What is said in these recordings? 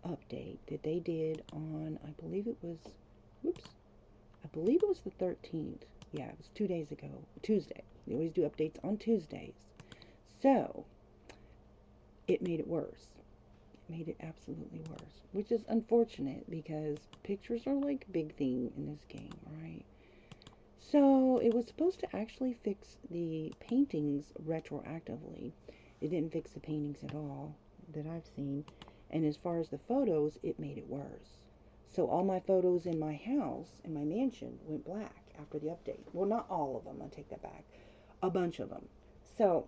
update that they did on, I believe it was, whoops, I believe it was the 13th. Yeah, it was 2 days ago, Tuesday. They always do updates on Tuesdays. So, it made it worse. It made it absolutely worse, which is unfortunate because pictures are like a big thing in this game, right? So, it was supposed to actually fix the paintings retroactively. It didn't fix the paintings at all that I've seen. And as far as the photos, it made it worse. So all my photos in my house, in my mansion, went black after the update. Well, not all of them. I take that back. A bunch of them. So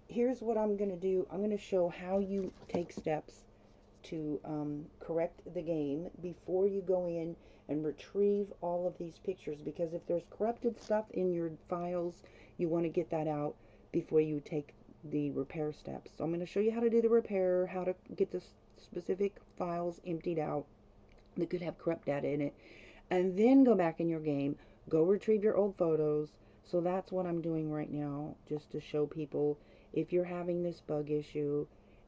here's what I'm going to do. I'm going to show how you take steps to correct the game before you go in and retrieve all of these pictures. Because if there's corrupted stuff in your files, you want to get that out before you take the repair steps. So I'm going to show you how to do the repair, how to get the specific files emptied out that could have corrupt data in it, and then go back in your game, go retrieve your old photos. So that's what I'm doing right now, just to show people if you're having this bug issue.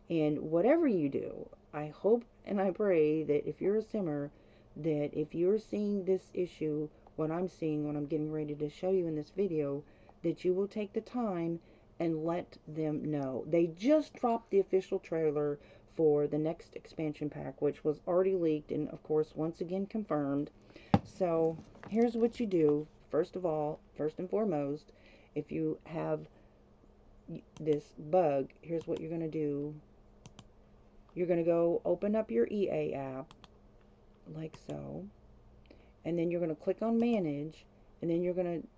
And whatever you do, I hope and I pray that if you're a simmer, that if you're seeing this issue, what I'm seeing, what I'm getting ready to show you in this video, that you will take the time and let them know. They just dropped the official trailer for the next expansion pack, which was already leaked and of course once again confirmed. So here's what you do. First of all, first and foremost, if you have this bug, here's what you're going to do. You're going to go open up your EA app like so, and then you're going to click on manage, and then you're going to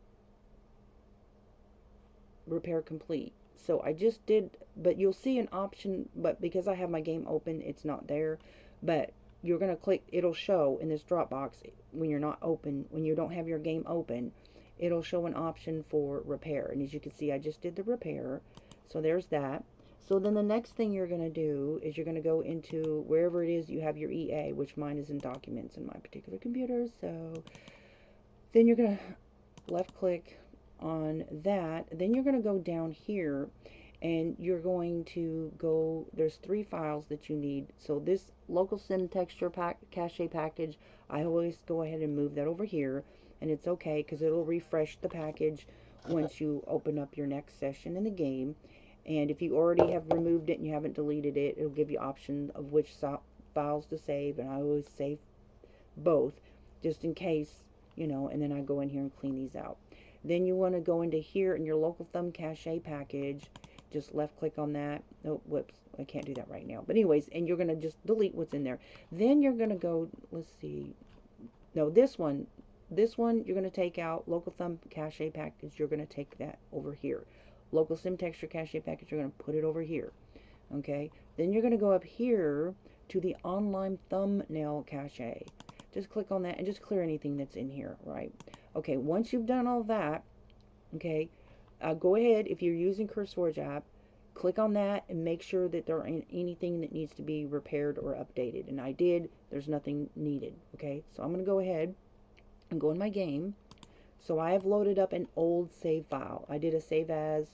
repair complete. So I just did, but you'll see an option, but because I have my game open, it's not there. But you're going to click, it'll show in this drop box when you're not open, when you don't have your game open, it'll show an option for repair. And as you can see, I just did the repair. So there's that. So then the next thing you're going to do is you're going to go into wherever it is you have your EA, which mine is in documents in my particular computer. So then you're going to left click on that. Then you're going to go down here and you're going to go, there's 3 files that you need. So this local sim texture cache package, I always go ahead and move that over here, and it's okay because it'll refresh the package once you open up your next session in the game. And if you already have removed it and you haven't deleted it, it'll give you option of which files to save, and I always save both just in case, you know, and then I go in here and clean these out. Then you want to go into here in your local thumb cache package, just left click on that. Oh, whoops, I can't do that right now. But anyways, and you're going to just delete what's in there. Then you're going to go, let's see, no, this one you're going to take out, local thumb cache package, you're going to take that over here. Local sim texture cache package, you're going to put it over here. Okay, then you're going to go up here to the online thumbnail cache. Just click on that and just clear anything that's in here, right? Okay, once you've done all that, okay, go ahead, if you're using CurseForge app, click on that and make sure that there ain't anything that needs to be repaired or updated. And I did, there's nothing needed, okay? So I'm going to go ahead and go in my game. So I have loaded up an old save file. I did a save as,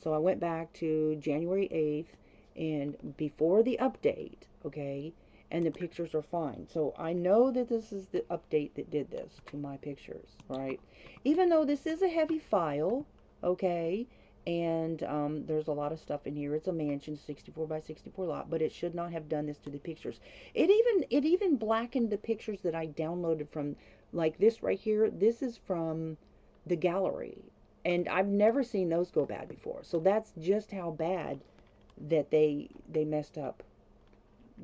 so I went back to January 8th and before the update, okay, and the pictures are fine. So I know that this is the update that did this to my pictures, right? Even though this is a heavy file, okay, and there's a lot of stuff in here. It's a mansion, 64 by 64 lot, but it should not have done this to the pictures. It even blackened the pictures that I downloaded from, like this right here. This is from the gallery, and I've never seen those go bad before. So that's just how bad that they messed up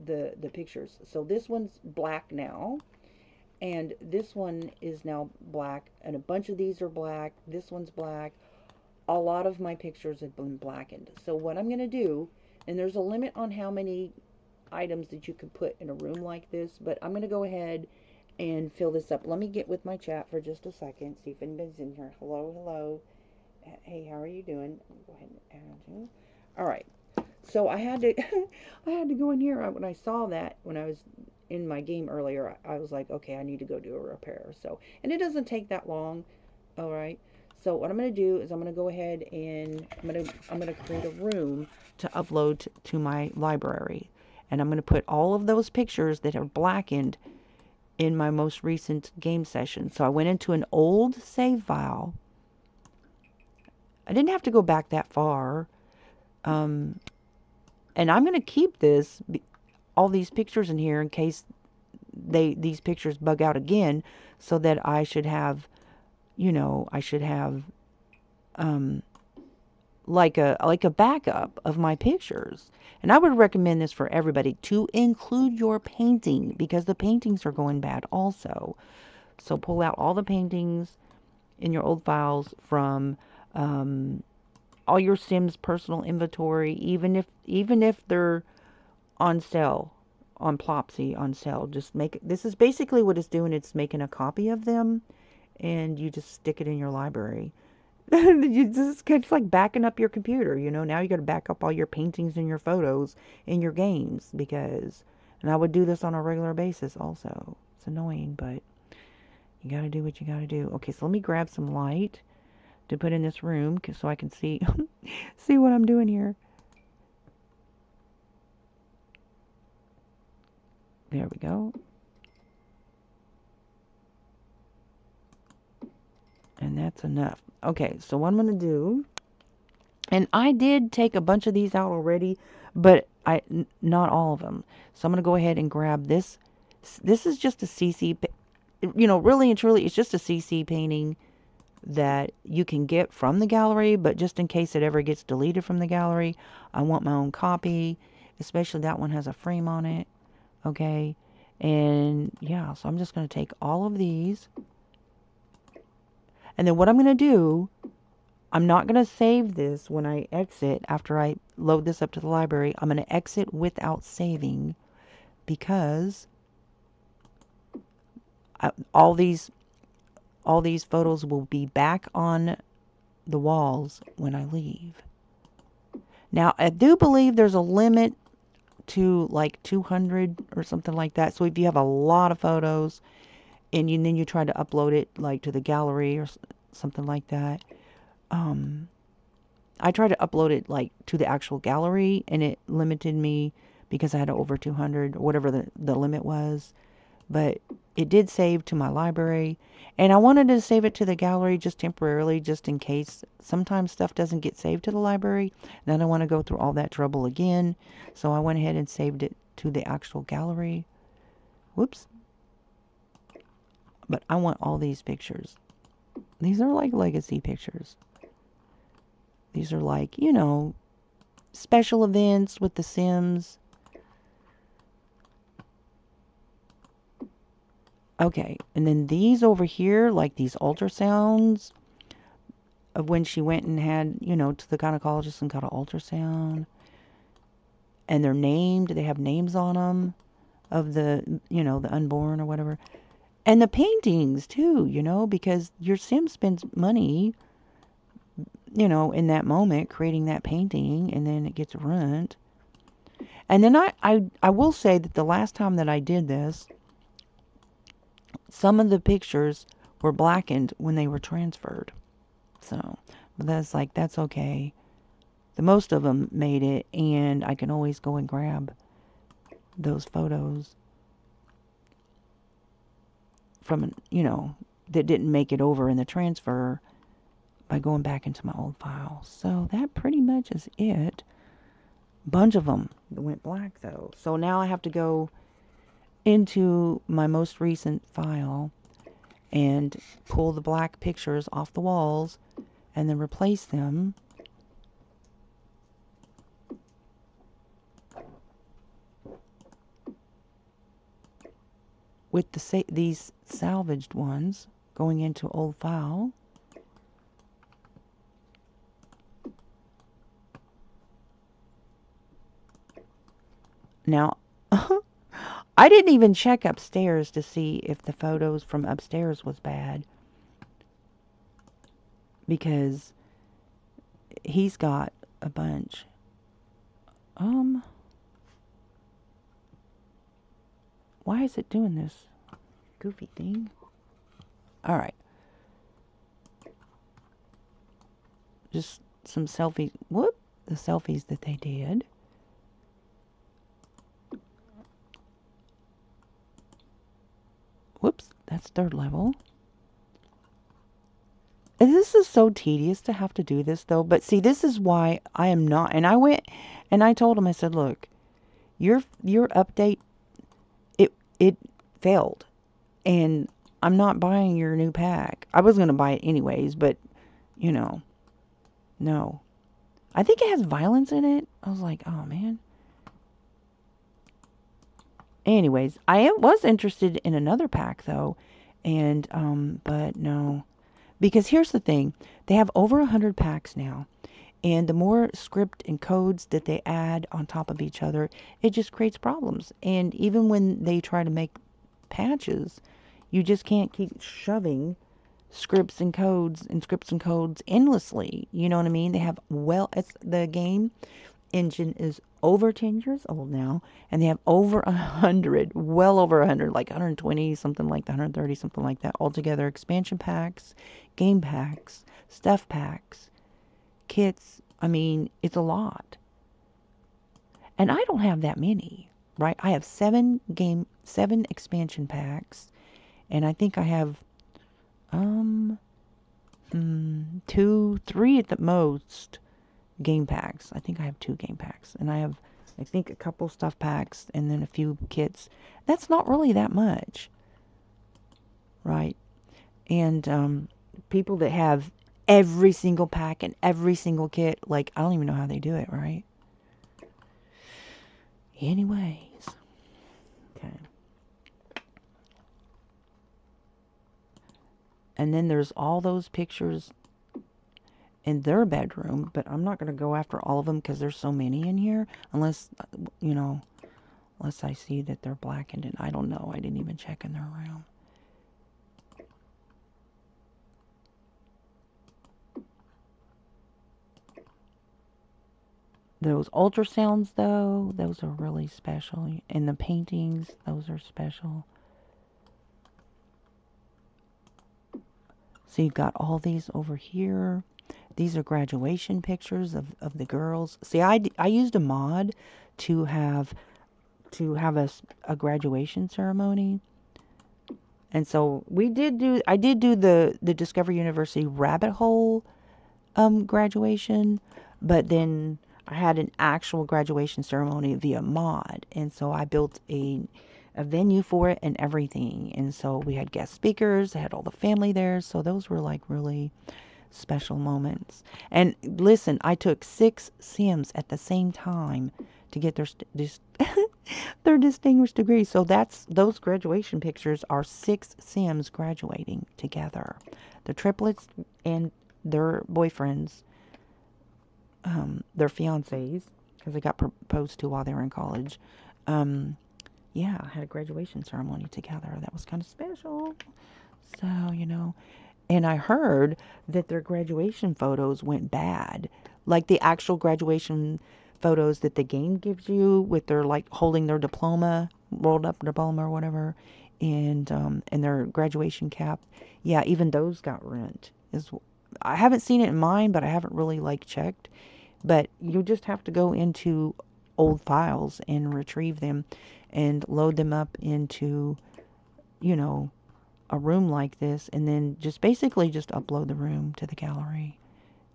the pictures. So this one's black now, and this one is now black, and a bunch of these are black. This one's black. A lot of my pictures have been blackened. So what I'm going to do, and there's a limit on how many items that you can put in a room like this, but I'm going to go ahead and fill this up. Let me get with my chat for just a second, see if anybody's in here. Hello, hello. Hey, how are you doing? Go ahead and add you. All right. So I had to I had to go in here when I saw that when I was in my game earlier. I was like, okay, I need to go do a repair. So, and it doesn't take that long. All right. So what I'm going to do is I'm going to go ahead and I'm going to create a room to upload to my library. And I'm going to put all of those pictures that are blackened in my most recent game session. So I went into an old save file. I didn't have to go back that far. And I'm going to keep all these pictures in here in case these pictures bug out again, so that I should have, like a backup of my pictures. And I would recommend this for everybody, to include your painting, because the paintings are going bad also. So pull out all the paintings in your old files from all your Sims personal inventory, even if they're on sale, on Plopsy on sale. Just this is basically what it's doing. It's making a copy of them, and you just stick it in your library. You just kind of like backing up your computer, Now you got to back up all your paintings and your photos in your games, and I would do this on a regular basis also. It's annoying, but you got to do what you got to do. Okay, so let me grab some light to put in this room so I can see see what I'm doing here. There we go. And that's enough. Okay, so what I'm going to do, and I did take a bunch of these out already, but not all of them. So I'm going to go ahead and grab this. This is just a CC, really and truly, it's just a CC painting that you can get from the gallery, but just in case it ever gets deleted from the gallery, I want my own copy, especially that one has a frame on it. Okay, and yeah, so I'm just going to take all of these, and then what I'm going to do, I'm not going to save this when I exit. After I load this up to the library, I'm going to exit without saving, because all these photos will be back on the walls when I leave. Now, I do believe there's a limit to like 200 or something like that. So if you have a lot of photos and then you try to upload it like to the gallery or something like that, I tried to upload it like to the actual gallery, and it limited me because I had over 200 or whatever the limit was. But it did save to my library, and I wanted to save it to the gallery just temporarily, just in case sometimes stuff doesn't get saved to the library, and I don't want to go through all that trouble again. So I went ahead and saved it to the actual gallery. Whoops. But I want all these pictures. These are like legacy pictures. These are like, special events with the Sims. Okay, and then these over here, like these ultrasounds of when she went and had, to the gynecologist and got an ultrasound. And they're named, they have names on them of the, the unborn or whatever. And the paintings too, because your Sim spends money, in that moment creating that painting, and then it gets ruined. And then I will say that the last time that I did this, some of the pictures were blackened when they were transferred. So, but that's okay. The most of them made it, and I can always go and grab those photos from, that didn't make it over in the transfer by going back into my old files. So that pretty much is it. Bunch of them went black though. So now I have to go into my most recent file and pull the black pictures off the walls and then replace them with these salvaged ones, going into old file. Now, I didn't even check upstairs to see if the photos from upstairs was bad, because he's got a bunch. Why is it doing this goofy thing? All right. Just some selfies. Whoop. The selfies that they did. Whoops, that's third level. And this is so tedious to have to do this though. But see, this is why I am not. And I went and I told him, I said, look, your update, it failed. And I'm not buying your new pack. I was going to buy it anyways, but, you know, no. I think it has violence in it. I was like, oh, man. Anyways, I was interested in another pack, though. And, but no. Because here's the thing. They have over 100 packs now. And the more script and codes that they add on top of each other, it just creates problems. And even when they try to make patches, you just can't keep shoving scripts and codes endlessly. You know what I mean? They have, well, it's the game engine is over 10 years old now, and they have over 100, well over 100, like 120, something like that, 130, something like that, altogether. Expansion packs, game packs, stuff packs, kits. I mean, it's a lot. And I don't have that many, right? I have 7 expansion packs, and I think I have, 2, 3 at the most game packs. I think I have 2 game packs. And I have, I think, a couple stuff packs and then a few kits. That's not really that much, right? And people that have every single pack and every single kit, like, I don't even know how they do it, right? Anyways. Okay. And then there's all those pictures in their bedroom, but I'm not going to go after all of them because there's so many in here, unless, you know, unless I see that they're blackened, and I don't know. I didn't even check in their room. Those ultrasounds, though, those are really special. And the paintings, those are special. So you've got all these over here. These are graduation pictures of the girls. See, I used a mod to have a graduation ceremony. And so I did do the Discovery University rabbit hole graduation, but then I had an actual graduation ceremony via mod. And so I built a venue for it and everything. And so we had guest speakers, I had all the family there. So those were like really special moments. And listen, I took 6 Sims at the same time to get their distinguished degree. So those graduation pictures are 6 Sims graduating together. The triplets and their boyfriends, their fiancés, because they got proposed to while they were in college. Yeah, I had a graduation ceremony together. That was kind of special. So, you know, and I heard that their graduation photos went bad. Like the actual graduation photos that the game gives you with their, like, holding their diploma, rolled up diploma or whatever, and their graduation cap. Yeah, even those got rent. I haven't seen it in mine, but I haven't really, like, checked. But you just have to go into old files and retrieve them and load them up into, you know, a room like this, and then just basically just upload the room to the gallery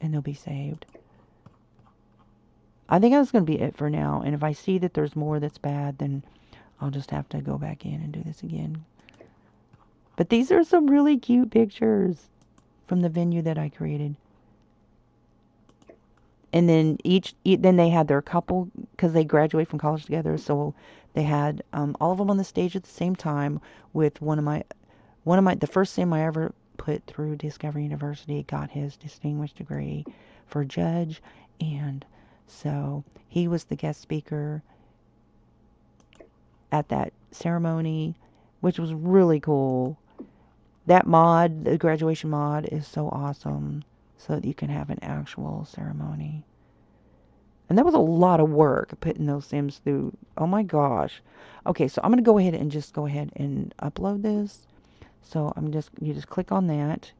and they'll be saved. I think that's going to be it for now. And if I see that there's more that's bad, then I'll just have to go back in and do this again. But these are some really cute pictures from the venue that I created. And then then they had their couple, because they graduate from college together. So they had all of them on the stage at the same time with the first sim I ever put through Discovery University got his distinguished degree for judge. And so he was the guest speaker at that ceremony, which was really cool. That mod, the graduation mod, is so awesome, so that you can have an actual ceremony. And that was a lot of work putting those Sims through. Oh my gosh. Okay, so I'm going to go ahead and upload this. So you just click on that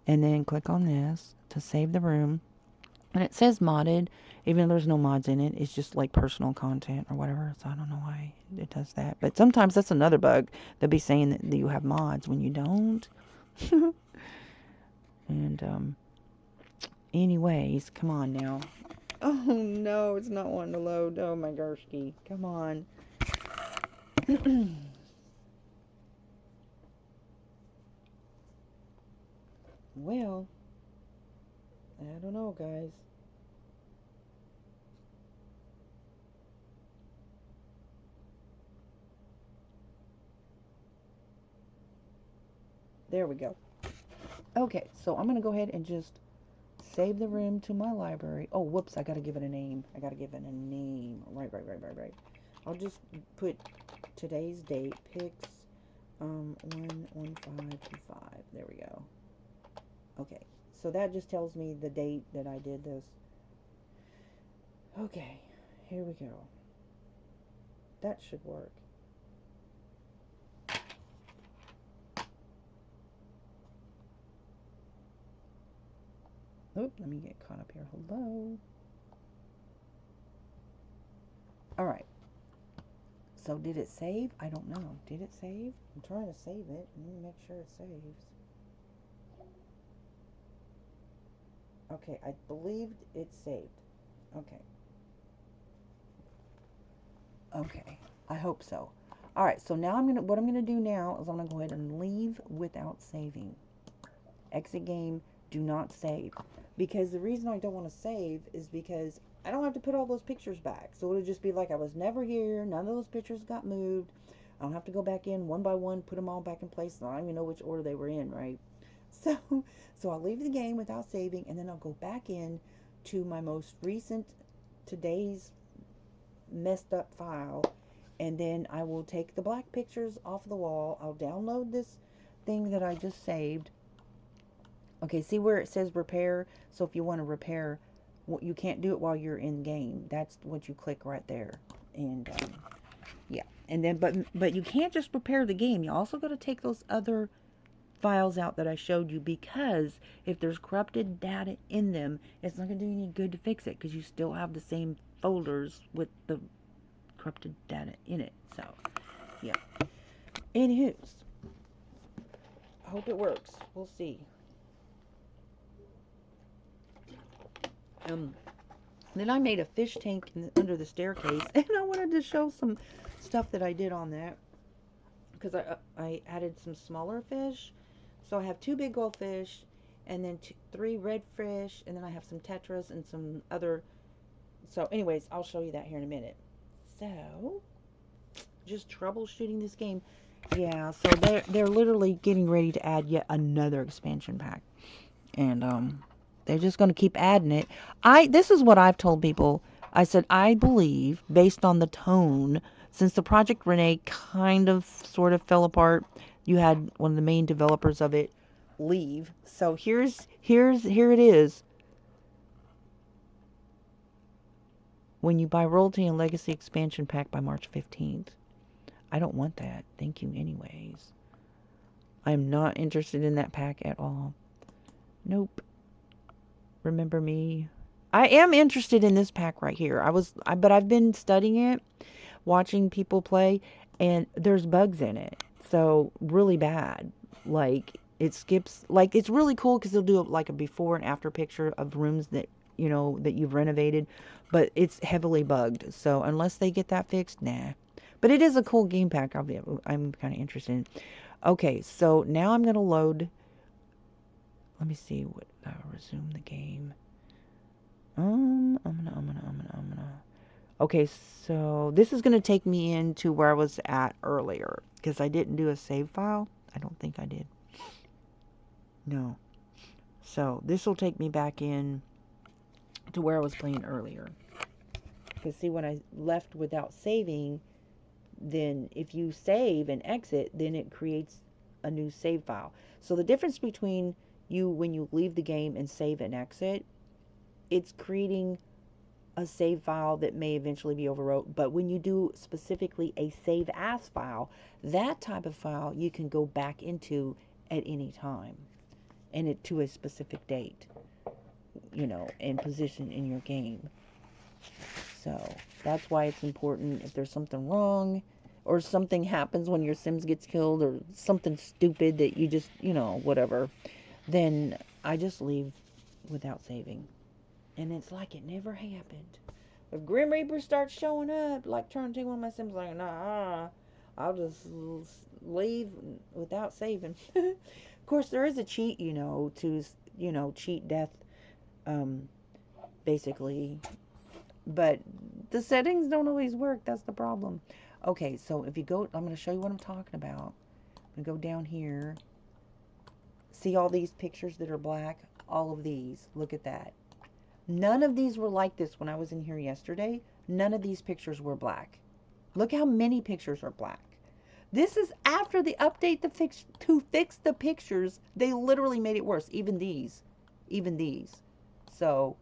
and then click on this to save the room. And it says modded. Even though there's no mods in it, it's just like personal content or whatever. So I don't know why it does that. But sometimes that's another bug. They'll be saying that you have mods when you don't. And anyways, come on now. Oh no, it's not wanting to load. Oh my gosh, come on. Well, I don't know, guys. There we go. Okay, so I'm going to go ahead and just save the room to my library. Oh, whoops, I got to give it a name. I got to give it a name. Right. I'll just put today's date, picks 11525. There we go. Okay, so that just tells me the date that I did this. Okay, here we go. That should work. Oop, let me get caught up here. Hello. Alright. So did it save? I don't know. Did it save? I'm trying to save it. Let me make sure it saves. Okay, I believed it saved. Okay. Okay, I hope so. Alright, so now what I'm gonna do now is I'm gonna go ahead and leave without saving. Exit game, do not save. Because the reason I don't want to save is because I don't have to put all those pictures back. So it'll just be like I was never here, none of those pictures got moved. I don't have to go back in one by one, put them all back in place. I don't even know which order they were in, right? So I'll leave the game without saving, and then I'll go back in to my most recent, today's messed up file, and then I will take the black pictures off the wall. I'll download this thing that I just saved. Okay, see where it says repair? So if you want to repair, you can't do it while you're in game. That's what you click right there. And yeah, and then but you can't just repair the game. You also got to take those other files out that I showed you, because if there's corrupted data in them, it's not going to do any good to fix it, because you still have the same folders with the corrupted data in it. So yeah. Anywho's, I hope it works. We'll see. Then I made a fish tank under the staircase, and I wanted to show some stuff that I did on that, because I added some smaller fish. So I have 2 big goldfish, and then 3 red fish, and then I have some tetras and some other. So anyways, I'll show you that here in a minute. So just troubleshooting this game. Yeah, so they're literally getting ready to add yet another expansion pack, and they're just going to keep adding it. This is what I've told people. I said, I believe, based on the tone, since the Project Renee kind of sort of fell apart, you had one of the main developers of it leave. So here it is. When you buy Royalty and Legacy expansion pack by March 15th. I don't want that. Thank you anyways. I'm not interested in that pack at all. Nope. Remember me. I am interested in this pack right here. But I've been studying it, watching people play, and there's bugs in it. So really bad. Like it skips. Like it's really cool because they'll do like a before and after picture of rooms that that you've renovated, but it's heavily bugged. So unless they get that fixed, nah. But it is a cool game pack. I'm kind of interested in. Okay, so now I'm gonna load. Let me see what. Resume the game. I'm gonna. Okay, so this is gonna take me into where I was at earlier, because I didn't do a save file. I don't think I did. No. So this will take me back in to where I was playing earlier. Because see, when I left without saving, then if you save and exit, then it creates a new save file. So the difference between when you leave the game and save and exit, it's creating a save file that may eventually be overwrote. But when you do specifically a save as file, that type of file you can go back into at any time, and to a specific date, and position in your game. So that's why it's important. If there's something wrong or something happens when your Sims gets killed or something stupid that you just, whatever, then I just leave without saving. And it's like it never happened. If Grim Reaper starts showing up, like trying to take one of my Sims, like, nah, I'll just leave without saving. Of course, there is a cheat, to, cheat death, um, basically. But the settings don't always work. That's the problem. Okay, so if you go, I'm going to show you what I'm talking about. I'm going to go down here. See all these pictures that are black? All of these. Look at that. None of these were like this when I was in here yesterday. None of these pictures were black. Look how many pictures are black. This is after the update to fix the pictures. They literally made it worse. Even these. Even these. So,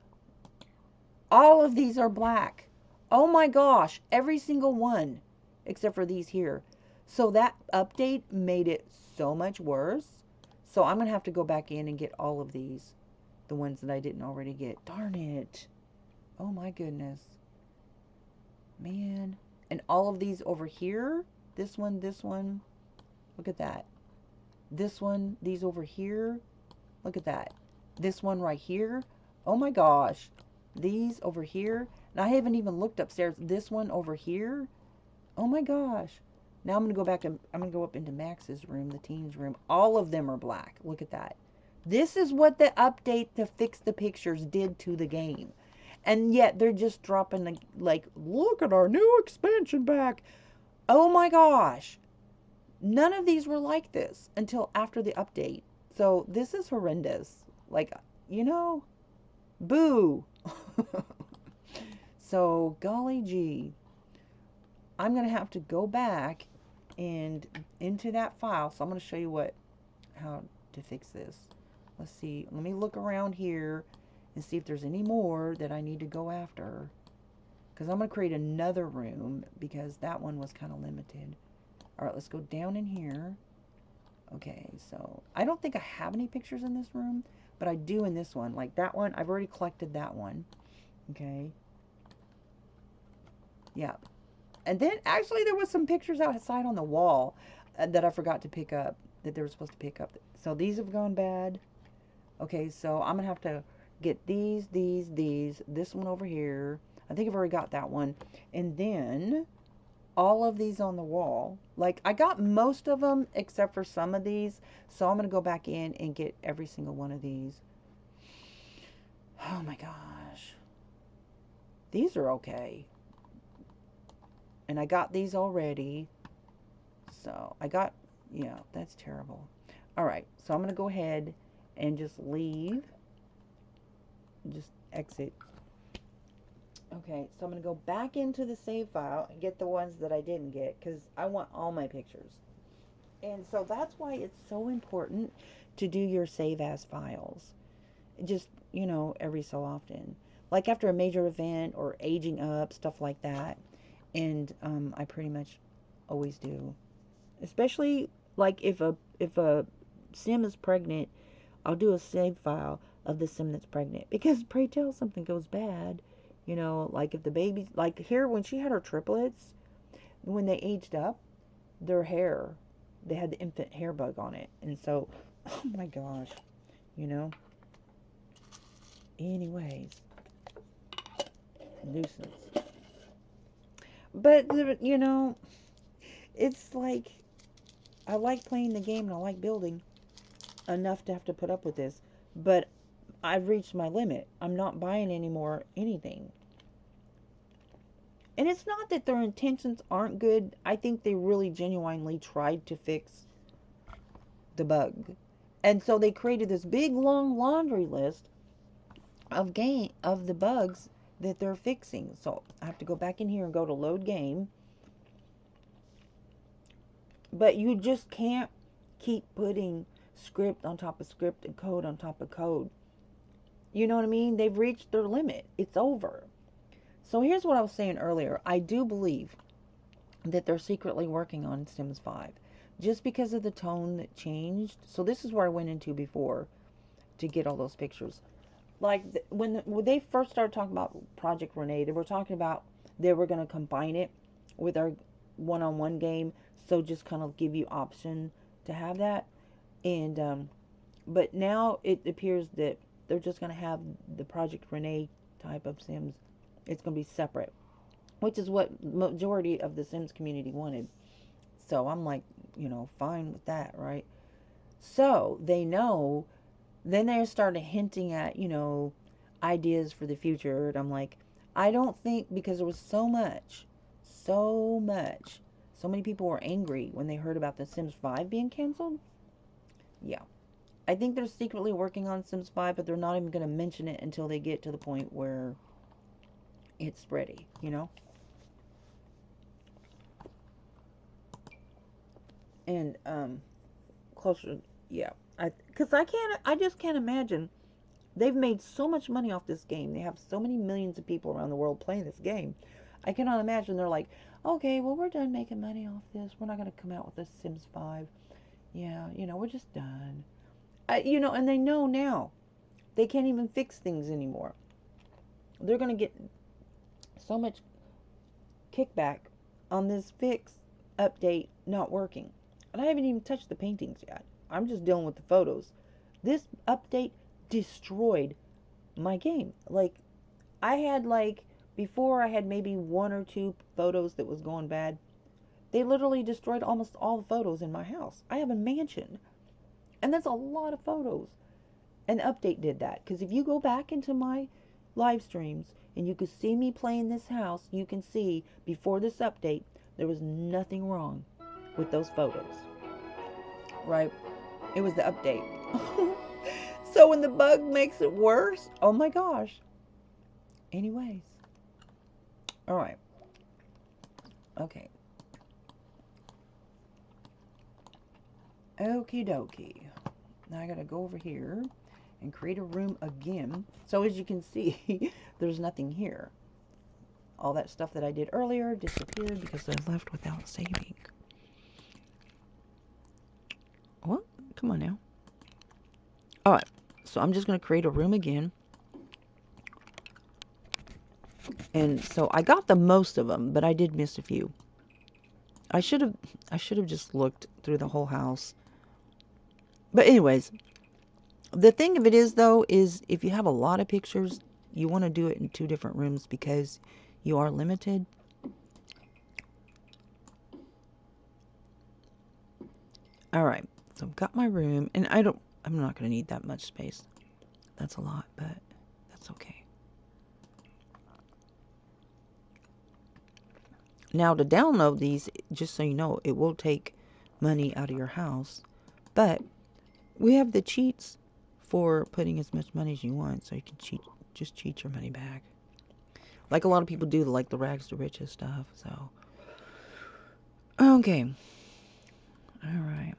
all of these are black. Oh my gosh. Every single one. Except for these here. So that update made it so much worse. So I'm going to have to go back in and get all of these. The ones that I didn't already get. Darn it. Oh my goodness. Man. And all of these over here. This one, this one. Look at that. This one, these over here. Look at that. This one right here. Oh my gosh. These over here. And I haven't even looked upstairs. This one over here. Oh my gosh. Now I'm going to go back and I'm going to go up into Max's room, the teen's room. All of them are black. Look at that. This is what the update to fix the pictures did to the game. And yet they're just dropping like, look at our new expansion pack. Oh my gosh. None of these were like this until after the update. So this is horrendous. Like, boo. So, golly gee. I'm going to have to go back and into that file. So I'm going to show you how to fix this. Let's see. Let me look around here and see if there's any more that I need to go after. Because I'm going to create another room because that one was kind of limited. All right, let's go down in here. Okay, so I don't think I have any pictures in this room, but I do in this one. Like that one, I've already collected that one. Okay. Yeah. And then actually there was some pictures outside on the wall that I forgot to pick up, that they were supposed to pick up. So these have gone bad. Okay, so I'm going to have to get these, this one over here. I think I've already got that one. And then all of these on the wall. Like, I got most of them except for some of these. So I'm going to go back in and get every single one of these. Oh my gosh. These are okay. And I got these already. So I got, yeah, that's terrible. All right, so I'm going to go ahead and just leave. Just exit. Okay, so I'm going to go back into the save file and get the ones that I didn't get because I want all my pictures. And so that's why it's so important to do your save as files. Just, every so often. Like after a major event or aging up, stuff like that. And I pretty much always do. Especially like if a sim is pregnant, I'll do a save file of the sim that's pregnant. Because pray tell something goes bad. Like if the baby, like here when she had her triplets, when they aged up, their hair, they had the infant hair bug on it. And so, oh my gosh, anyways, nuisance. But, it's like, I like playing the game and I like building enough to have to put up with this. But I've reached my limit. I'm not buying any more anything. And it's not that their intentions aren't good. I think they really genuinely tried to fix the bug. And so they created this big long laundry list of the bugs that they're fixing. So I have to go back in here and go to load game. But you just can't keep putting script on top of script and code on top of code. You know what I mean? They've reached their limit. It's over. So here's what I was saying earlier. I do believe that they're secretly working on Sims 5. Just because of the tone that changed. So this is where I went into before to get all those pictures. Like when they first started talking about Project Renee, they were talking about they were going to combine it with our one-on-one game, so just kind of give you option to have that. And but now it appears that they're just going to have the Project Renee type of Sims. It's going to be separate, which is what majority of the Sims community wanted. So I'm like, fine with that, right? So they know. Then they started hinting at, ideas for the future. And I'm like, I don't think, because there was so much, so many people were angry when they heard about the Sims 5 being canceled. Yeah. I think they're secretly working on Sims 5, but they're not even going to mention it until they get to the point where it's ready, And closer, yeah. I just can't imagine. They've made so much money off this game. They have so many millions of people around the world playing this game. I cannot imagine they're like, okay, well, we're done making money off this. We're not going to come out with a Sims 5. Yeah, we're just done. And they know now. They can't even fix things anymore. They're going to get so much kickback on this fix update not working. And I haven't even touched the paintings yet. I'm just dealing with the photos. This update destroyed my game. Like, I had before I had maybe one or two photos that was going bad. They literally destroyed almost all the photos in my house. I have a mansion, and that's a lot of photos. An update did that, because if you go back into my live streams and you could see me playing this house, you can see before this update there was nothing wrong with those photos, right? It was the update. So when the bug makes it worse, oh my gosh. Anyways, all right. Okay. Okie dokie. Now I gotta go over here and create a room again. So as you can see, there's nothing here. All that stuff that I did earlier disappeared because I left without saving. What? Come on now. Alright, so I'm just gonna create a room again. And so I got the most of them, but I did miss a few. I should have just looked through the whole house. But anyways, the thing of it is, though, is if you have a lot of pictures, you want to do it in 2 different rooms because you are limited. Alright, so I've got my room, and I'm not going to need that much space. That's a lot, but that's okay. Now, to download these, just so you know, it will take money out of your house. But we have the cheats for putting as much money as you want, so you can just cheat your money back. Like a lot of people do, like the rags to riches stuff, so. Okay. Alright.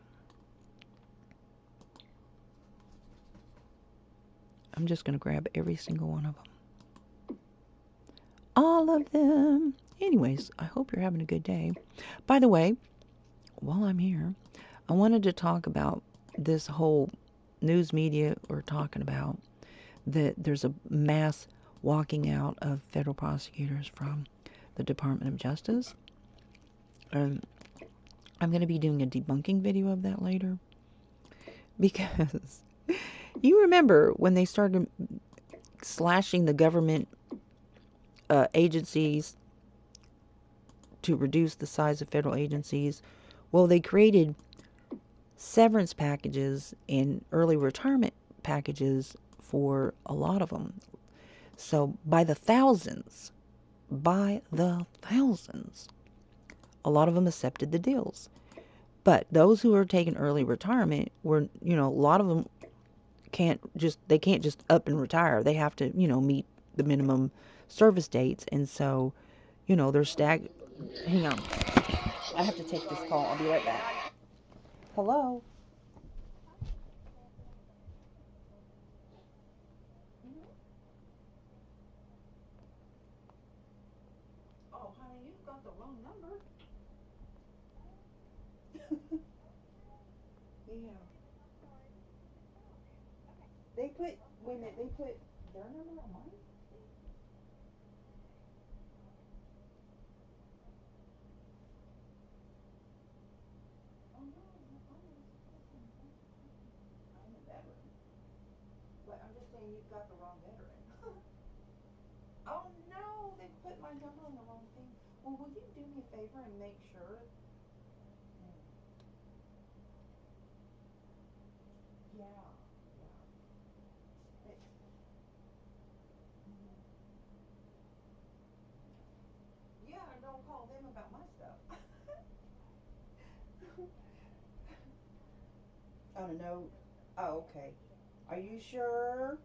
I'm just going to grab every single one of them. All of them. Anyways, I hope you're having a good day. By the way, while I'm here, I wanted to talk about this whole news media we're talking about, that there's a mass walking out of federal prosecutors from the Department of Justice. I'm going to be doing a debunking video of that later, because you remember when they started slashing the government agencies to reduce the size of federal agencies. Well, they created severance packages and early retirement packages for a lot of them. So by the thousands, a lot of them accepted the deals. But those who are taking early retirement were, a lot of them can't just up and retire. They have to, meet the minimum service dates. And so, they're hang on. I have to take this call. I'll be right back. Hello? Oh, honey, you've got the wrong number. Yeah. They put, wait a minute, they put their number on mine? Oh no, I'm a veteran. But I'm just saying you've got the wrong veteran. Oh no, they put my number on the wrong thing. Well, will you do me a favor and make sure? Yeah, yeah. It, yeah, don't call them about my stuff. On a note. Oh, okay. Are you sure?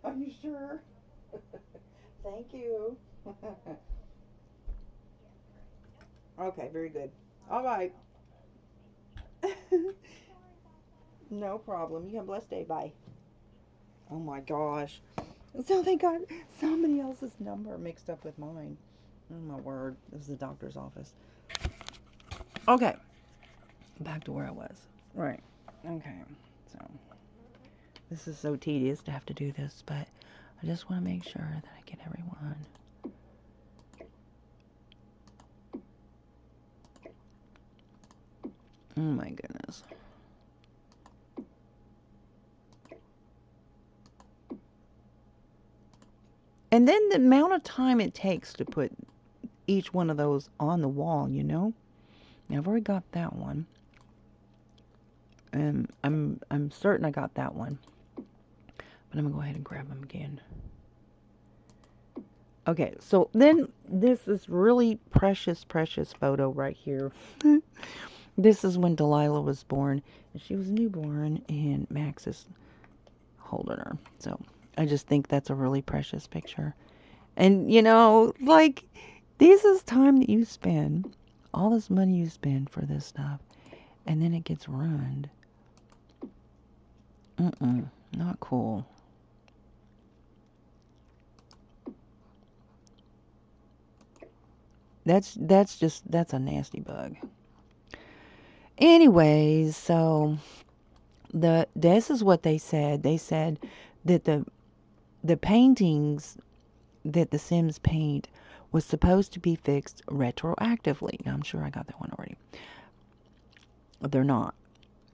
Are you sure? Thank you. Okay, very good. All right. No problem. You have a blessed day. Bye. Oh my gosh. So they got somebody else's number mixed up with mine. Oh my word. This is the doctor's office. Okay. Back to where I was. Right. Okay. So this is so tedious to have to do this, but I just want to make sure that I get everyone. Oh my goodness. And then the amount of time it takes to put each one of those on the wall, you know? Now, I've already got that one. And I'm certain I got that one. But I'm going to go ahead and grab them again. Okay, so then this is really precious photo right here. This is when Delilah was born. She was newborn, and Max is holding her. So I just think that's a really precious picture. And, you know, like, this is time that you spend, all this money you spend for this stuff, and then it gets ruined. Not cool. That's a nasty bug. Anyways, so this is what they said. They said that the paintings that the Sims paint was supposed to be fixed retroactively. Now, I'm sure I got that one already. But they're not.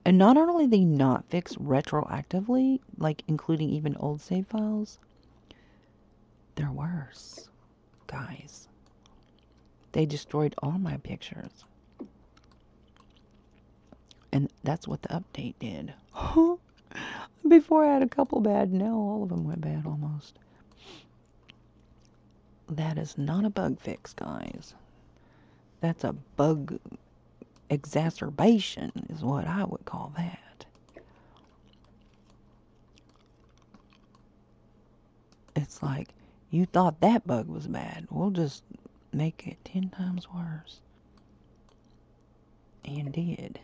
And not only are they not fixed retroactively, like including even old save files, they're worse, guys. They destroyed all my pictures. And that's what the update did. Before I had a couple bad, now all of them went bad almost. That is not a bug fix, guys. That's a bug exacerbation is what I would call that. It's like, you thought that bug was bad. We'll just make it 10 times worse. And did.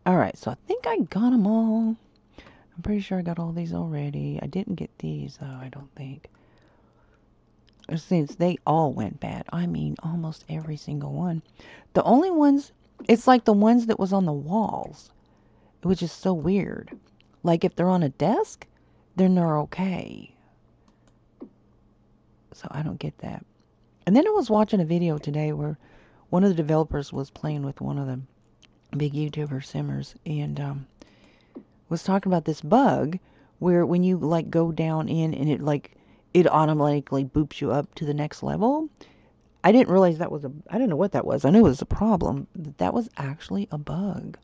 Alright, so I think I got them all. I'm pretty sure I got all these already. I didn't get these, though, I don't think. Since they all went bad. I mean, almost every single one. The only ones, it's like the ones that was on the walls, which is so weird. Like, if they're on a desk, then they're okay. So I don't get that. And then I was watching a video today where one of the developers was playing with one of the big YouTuber simmers and was talking about this bug where when you like go down in and it automatically boops you up to the next level. I didn't realize that was I didn't know what that was. I knew it was a problem. That was actually a bug.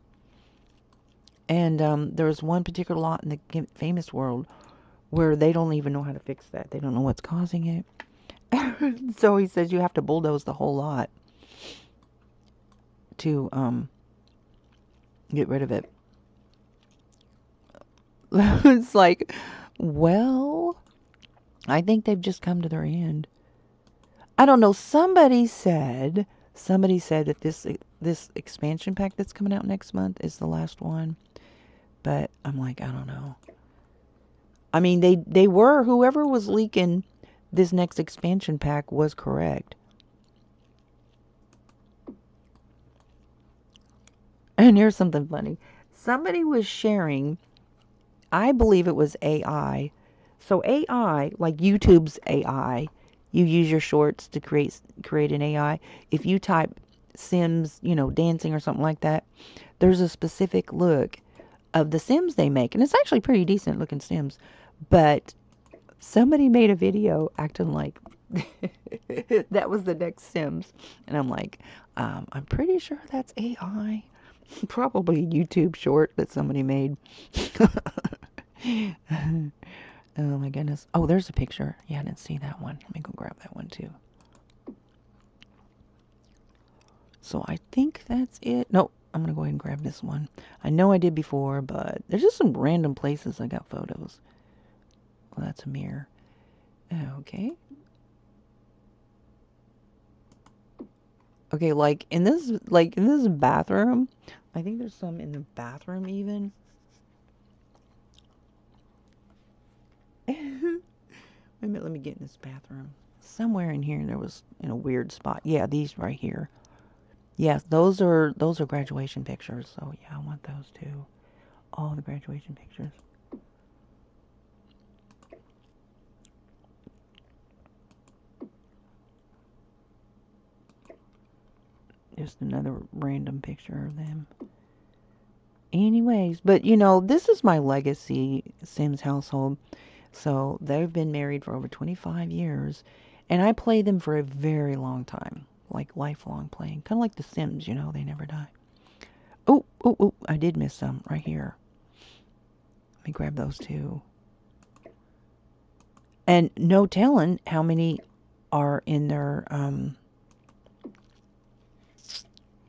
And there was one particular lot in the famous world where they don't even know how to fix that. They don't know what's causing it. So he says you have to bulldoze the whole lot to get rid of it. It's like, well, I think they've just come to their end. I don't know. Somebody said that this expansion pack that's coming out next month is the last one. But I'm like, I don't know. I mean, they were, whoever was leaking this next expansion pack was correct. And here's something funny. Somebody was sharing, I believe it was AI. So AI, like YouTube's AI, you use your shorts to create an AI. If you type Sims, dancing or something like that, there's a specific look of the Sims they make, and it's actually pretty decent looking Sims. But somebody made a video acting like that was the next Sims, and I'm like, I'm pretty sure that's AI. Probably a YouTube short that somebody made. Oh my goodness. Oh, there's a picture. Yeah, I didn't see that one. Let me go grab that one too. So I think that's it. Nope. I'm going to go ahead and grab this one. I know I did before, but there's just some random places I got photos. Well, that's a mirror. Okay. Okay, like in this bathroom, I think there's some in the bathroom even. Wait a minute, let me get in this bathroom. Somewhere in here there was in a weird spot. Yeah, these right here. Yes, those are graduation pictures. So yeah, I want those too. All the graduation pictures. Just another random picture of them. Anyways, but this is my legacy Sims household. So they've been married for over 25 years, and I play them for a very long time, like lifelong playing, kind of like the Sims, they never die. Oh, oh, oh, I did miss some right here. Let me grab those two. And no telling how many are in their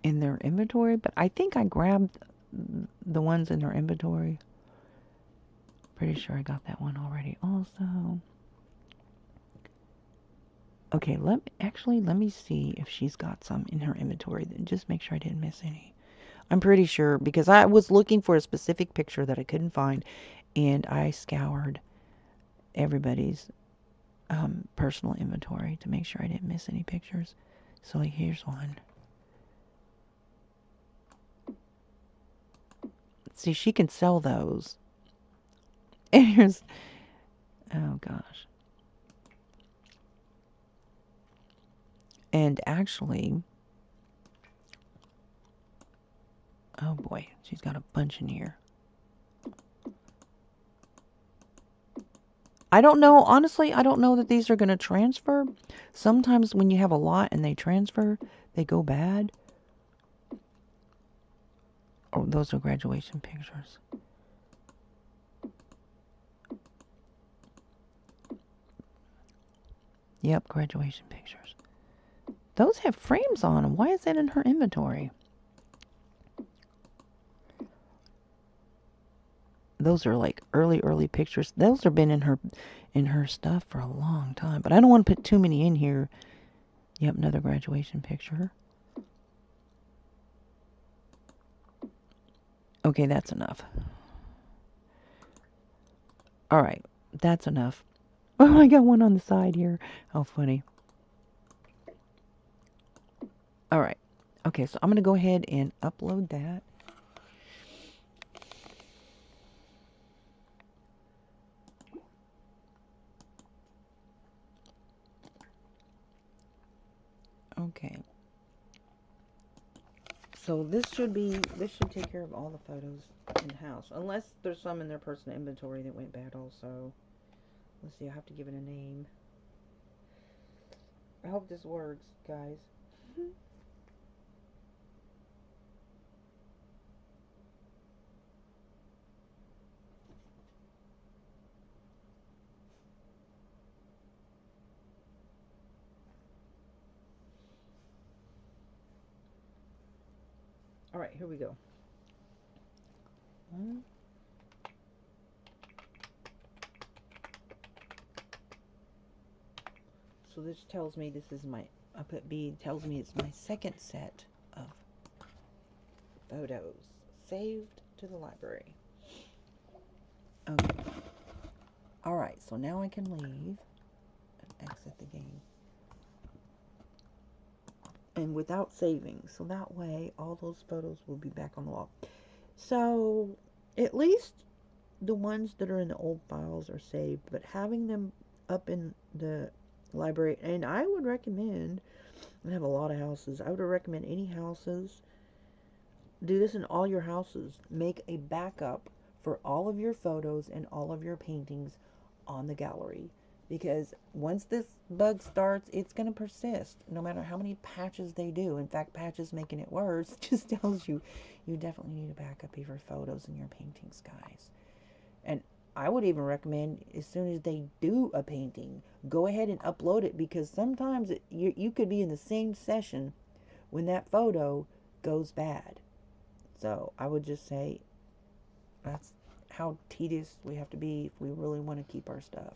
inventory, but I think I grabbed the ones in their inventory. Pretty sure I got that one already also. Okay, let me see if she's got some in her inventory. Then just make sure I didn't miss any. I'm pretty sure because I was looking for a specific picture that I couldn't find, and I scoured everybody's personal inventory to make sure I didn't miss any pictures. So like, here's one. See, she can sell those. And here's, oh gosh. And actually, oh boy, she's got a bunch in here. I don't know, honestly, I don't know that these are going to transfer. Sometimes when you have a lot and they transfer, they go bad. Oh, those are graduation pictures. Yep, graduation pictures. Those have frames on them. Why is that in her inventory? Those are like early pictures. Those have been in her stuff for a long time. But I don't want to put too many in here. Yep, another graduation picture. Okay, that's enough. All right, that's enough. Oh, I got one on the side here. How funny. All right. Okay, so I'm going to go ahead and upload that. Okay. So this should take care of all the photos in the house. Unless there's some in their personal inventory that went bad also. Let's see, I have to give it a name. I hope this works, guys. Alright, here we go. So this tells me this is my, I put B, tells me it's my second set of photos saved to the library. Okay. Alright, so now I can leave and exit the game. and without saving. So that way all those photos will be back on the wall. So at least the ones that are in the old files are saved, but having them up in the library, and I would recommend, I have a lot of houses, I would recommend any houses, do this in all your houses, make a backup for all of your photos and all of your paintings on the gallery. Because once this bug starts, it's going to persist no matter how many patches they do. In fact, patches making it worse just tells you you definitely need a backup of your photos and your paintings, guys. And I would even recommend, as soon as they do a painting, go ahead and upload it, because sometimes you could be in the same session when that photo goes bad. So I would just say that's how tedious we have to be if we really want to keep our stuff.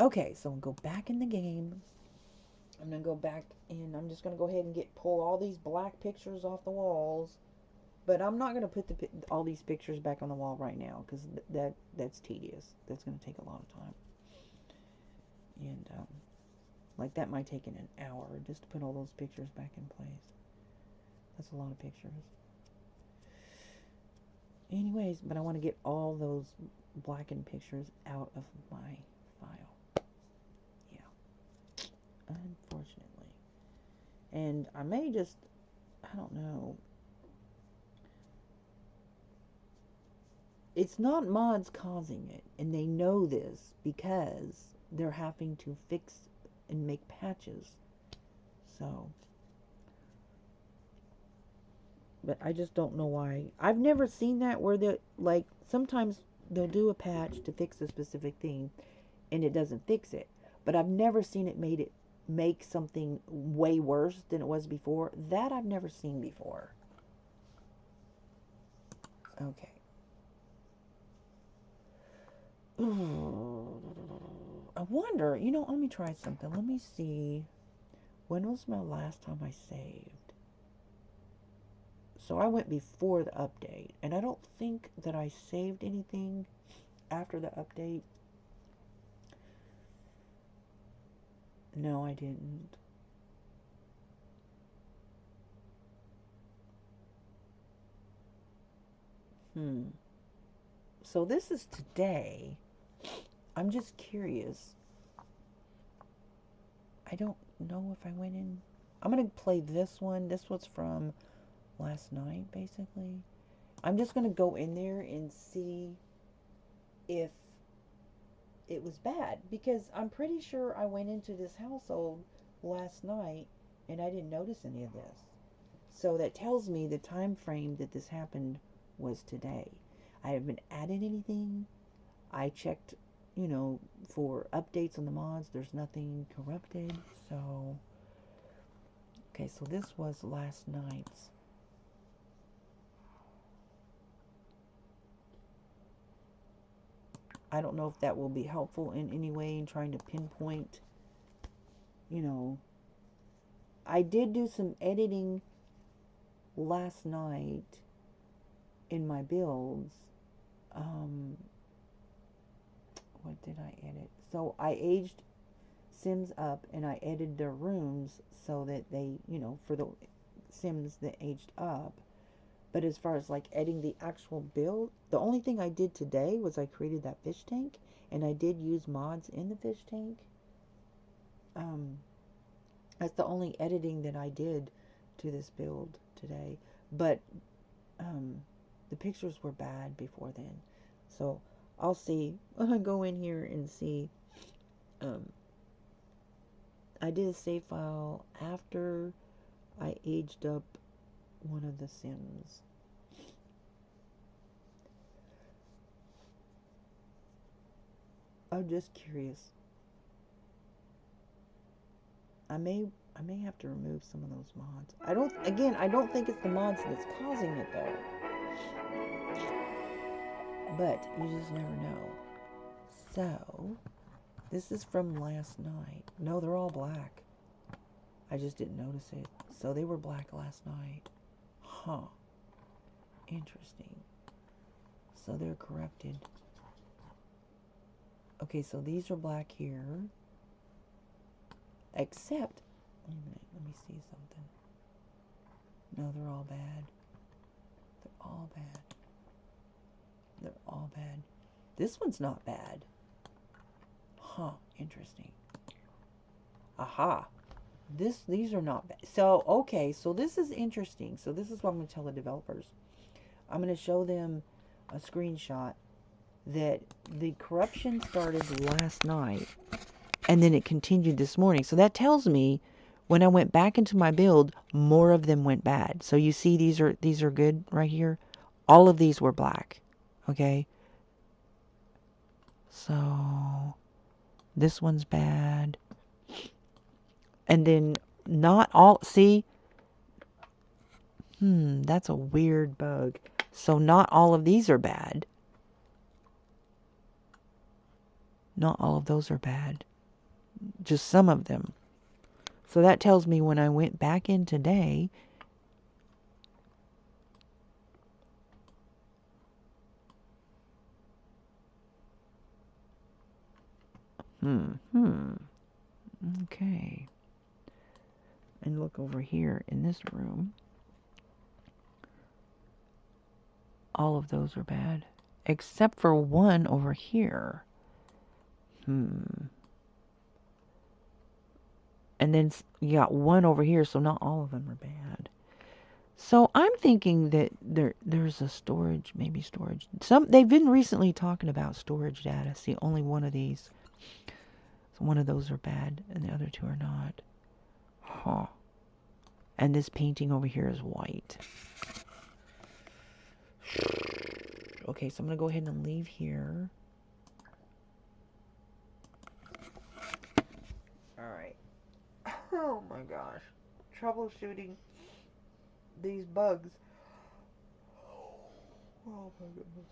Okay, so I'll go back in the game. I'm going to go back in. I'm just going to go ahead and pull all these black pictures off the walls. But I'm not going to put all these pictures back on the wall right now, because that's tedious. That's going to take a lot of time. And like that might take an hour just to put all those pictures back in place. That's a lot of pictures. Anyways, but I want to get all those blackened pictures out of my file. Yeah. Unfortunately. And I may just, I don't know. It's not mods causing it, and they know this because they're having to fix and make patches. So, but I just don't know why. I've never seen that where they, like, sometimes they'll do a patch to fix a specific thing and it doesn't fix it. But I've never seen it make something way worse than it was before. That I've never seen before. Okay. I wonder, let me try something. Let me see. When was my last time I saved? So I went before the update, and I don't think that I saved anything after the update. No, I didn't. So this is today. I'm just curious. I don't know if I went in. I'm going to play this one. This was from last night, basically. I'm just going to go in there and see if it was bad, because I'm pretty sure I went into this household last night and I didn't notice any of this. So that tells me the time frame that this happened was today. I haven't added anything. I checked, for updates on the mods. There's nothing corrupted. So, okay, so this was last night's. I don't know if that will be helpful in any way in trying to pinpoint, I did do some editing last night in my builds. What did I edit? So I aged Sims up and I edited their rooms so that they, for the Sims that aged up. But as far as like editing the actual build, the only thing I did today was I created that fish tank, and I did use mods in the fish tank. That's the only editing that I did to this build today. But the pictures were bad before then. So I'll see when I go in here and see. I did a save file after I aged up one of the Sims. I'm just curious. I may have to remove some of those mods. I don't think it's the mods that's causing it though. But you just never know. So, this is from last night. No, they're all black. I just didn't notice it. So they were black last night. Huh. Interesting. So they're corrupted. Okay, so these are black here. Except, Wait a minute, let me see something. No, they're all bad. They're all bad. They're all bad. This one's not bad. Huh, interesting. Aha. These are not bad. So, okay, so this is interesting. So this is what I'm going to tell the developers. I'm going to show them a screenshot that the corruption started last night and then it continued this morning. So that tells me when I went back into my build, more of them went bad. So you see these are good right here. All of these were black. Okay? So this one's bad. And then not all, see, that's a weird bug. So not all of these are bad. Not all of those are bad. Just some of them. So that tells me when I went back in today, okay. And look over here in this room. All of those are bad. Except for one over here. And then you got one over here, so not all of them are bad. So I'm thinking that there's a storage, maybe storage. They've been recently talking about storage data. See, only one of these. So one of those are bad, and the other two are not. Huh. And this painting over here is white. Okay, so I'm going to go ahead and leave here. Alright. Oh my gosh. Troubleshooting these bugs. Oh my goodness.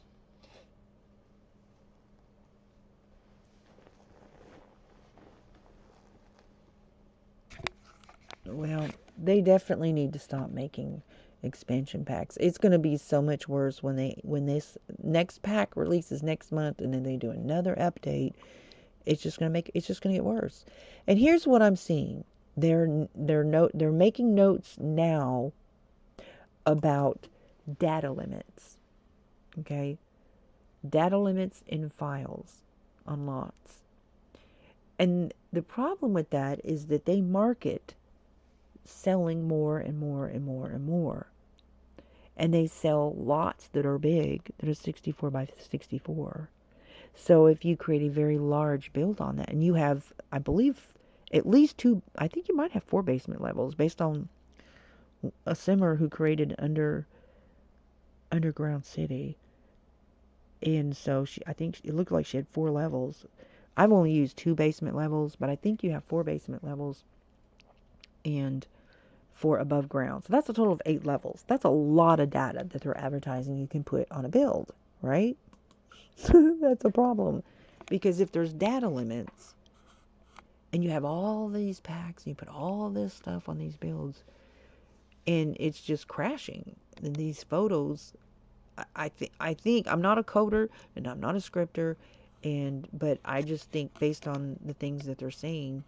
Well, they definitely need to stop making expansion packs. It's going to be so much worse when this next pack releases next month and then they do another update. It's just going to get worse. And here's what I'm seeing. They're making notes now about data limits. Okay? Data limits in files on lots. And the problem with that is that they market selling more and more and more and more. And they sell lots that are big, that are 64 by 64. So if you create a very large build on that, and you have, I believe, at least two, I think you might have 4 basement levels based on a simmer who created Underground City. And so I think it looked like she had 4 levels. I've only used 2 basement levels, but I think you have 4 basement levels and 4 above ground. So that's a total of 8 levels. That's a lot of data that they're advertising you can put on a build, right? That's a problem. Because if there's data limits and you have all these packs and you put all this stuff on these builds and it's just crashing, then these photos, I think I'm not a coder and I'm not a scripter, but I just think based on the things that they're saying,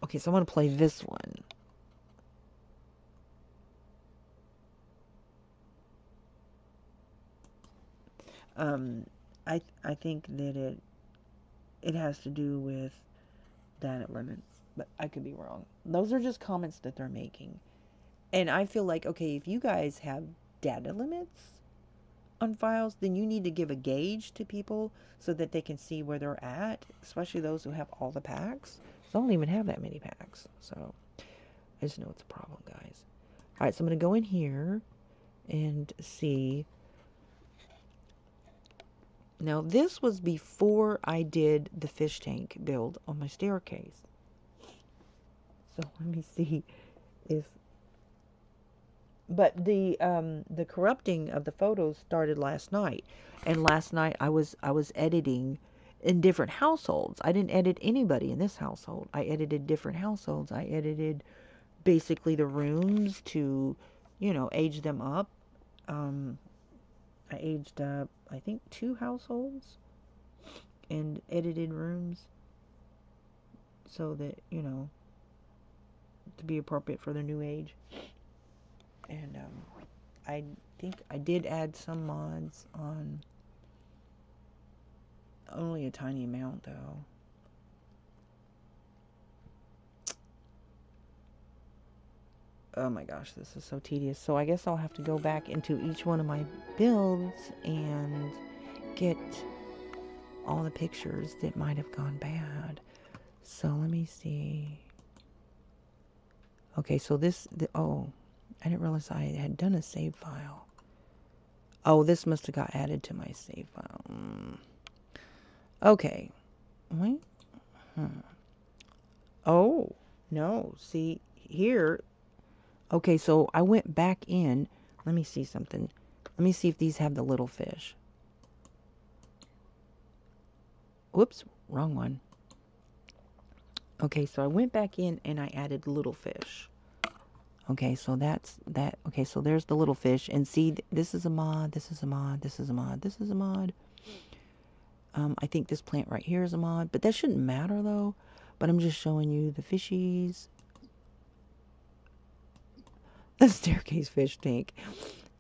okay, so I want to play this one. I think that it has to do with data limits, but I could be wrong. Those are just comments that they're making. And I feel like, okay, if you guys have data limits on files, then you need to give a gauge to people so that they can see where they're at, especially those who have all the packs. So I don't even have that many packs. So I just know it's a problem, guys. All right, so I'm going to go in here and see. Now, this was before I did the fish tank build on my staircase. So let me see if... But the corrupting of the photos started last night. And last night I was editing in different households. I didn't edit anybody in this household. I edited different households. I edited basically the rooms to, age them up. I aged up, I think, 2 households and edited rooms. so that, you know, to be appropriate for their new age. And I think I did add some mods on, only a tiny amount though. Oh my gosh, this is so tedious. So I guess I'll have to go back into each one of my builds and get all the pictures that might have gone bad. So let me see. Okay, so oh, I didn't realize I had done a save file. Oh, this must have got added to my save file. Okay. Wait. Oh, no. See, here. Okay, so I went back in. Let me see something. Let me see if these have the little fish. Whoops, wrong one. Okay, so I went back in and I added little fish. Okay, so that's that. Okay, so there's the little fish. And see, this is a mod, this is a mod, this is a mod, this is a mod. I think this plant right here is a mod, but that shouldn't matter though. But I'm just showing you the fishies. The staircase fish tank.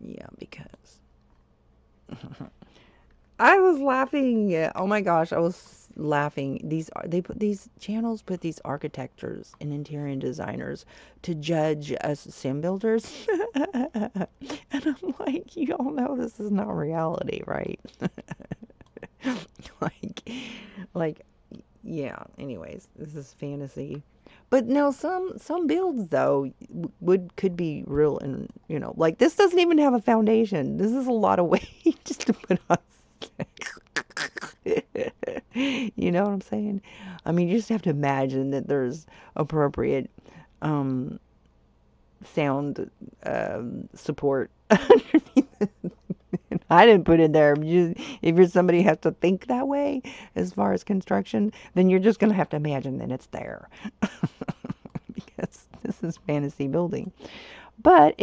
Yeah, because I was laughing. Oh my gosh, I was laughing. These channels put these architectures and interior designers to judge us sim builders. And I'm like, you all know this is not reality, right? like yeah, anyways, this is fantasy. But no, some builds though could be real, and you know, like this doesn't even have a foundation. This is a lot of weight just to put on. You know what I'm saying? I mean, you just have to imagine that there's appropriate sound support underneath it. I didn't put it there. If you're somebody who has to think that way as far as construction, then you're just going to have to imagine that it's there. Because this is fantasy building. But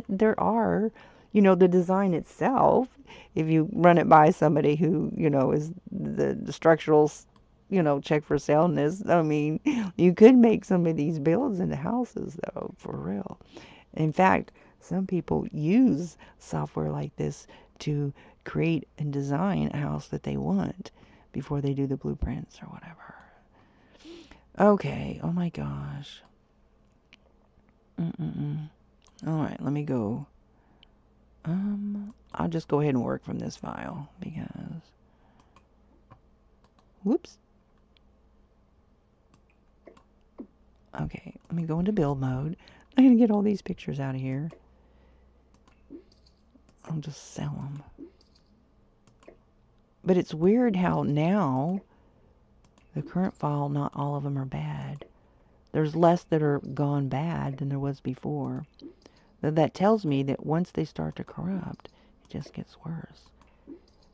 there are, you know, the design itself, if you run it by somebody who, you know, is the structural, you know, check for soundness, I mean, you could make some of these builds into houses, though, for real. In fact, some people use software like this to create and design a house that they want before they do the blueprints or whatever. Okay, oh my gosh. Alright, let me go. I'll just go ahead and work from this file because... Whoops. Okay, let me go into build mode. I'm going to get all these pictures out of here. I'll just sell them. But it's weird how now, the current file, not all of them are bad. There's less that are gone bad than there was before. That tells me that once they start to corrupt, it just gets worse.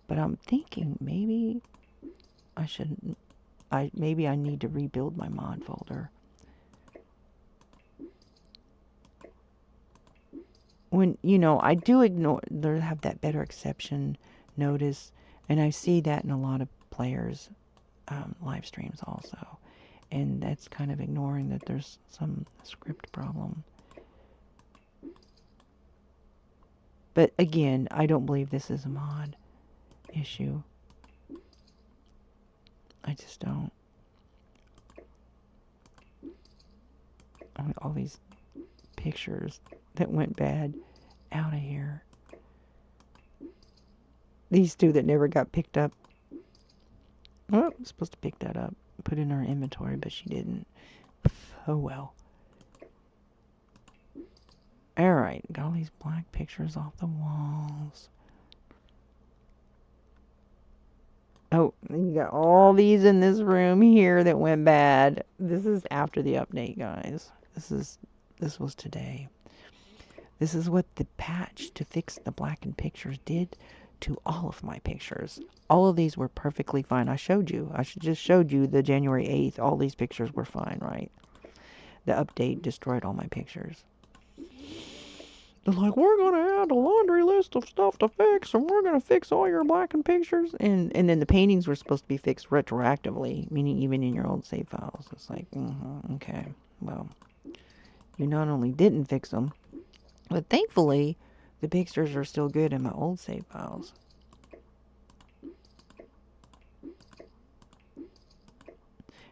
But I'm thinking maybe I shouldn't. Maybe I need to rebuild my mod folder. When, you know, I do ignore, they have that better exception notice, and I see that in a lot of players' live streams also. And that's kind of ignoring that there's some script problem. But again, I don't believe this is a mod issue. I just don't. All these pictures that went bad out of here. These two that never got picked up. Oh, I'm supposed to pick that up. Put in her inventory, but she didn't. Oh well. Alright, got all these black pictures off the walls. Oh, you got all these in this room here that went bad. This is after the update, guys. This was today. This is what the patch to fix the blackened pictures did to all of my pictures. All of these were perfectly fine. I showed you. I just showed you the January 8th. All these pictures were fine, right? The update destroyed all my pictures. It's like, we're going to add a laundry list of stuff to fix, and we're going to fix all your blackened pictures. And then the paintings were supposed to be fixed retroactively, meaning even in your old save files. It's like, okay, well, you not only didn't fix them, but thankfully, the pictures are still good in my old save files.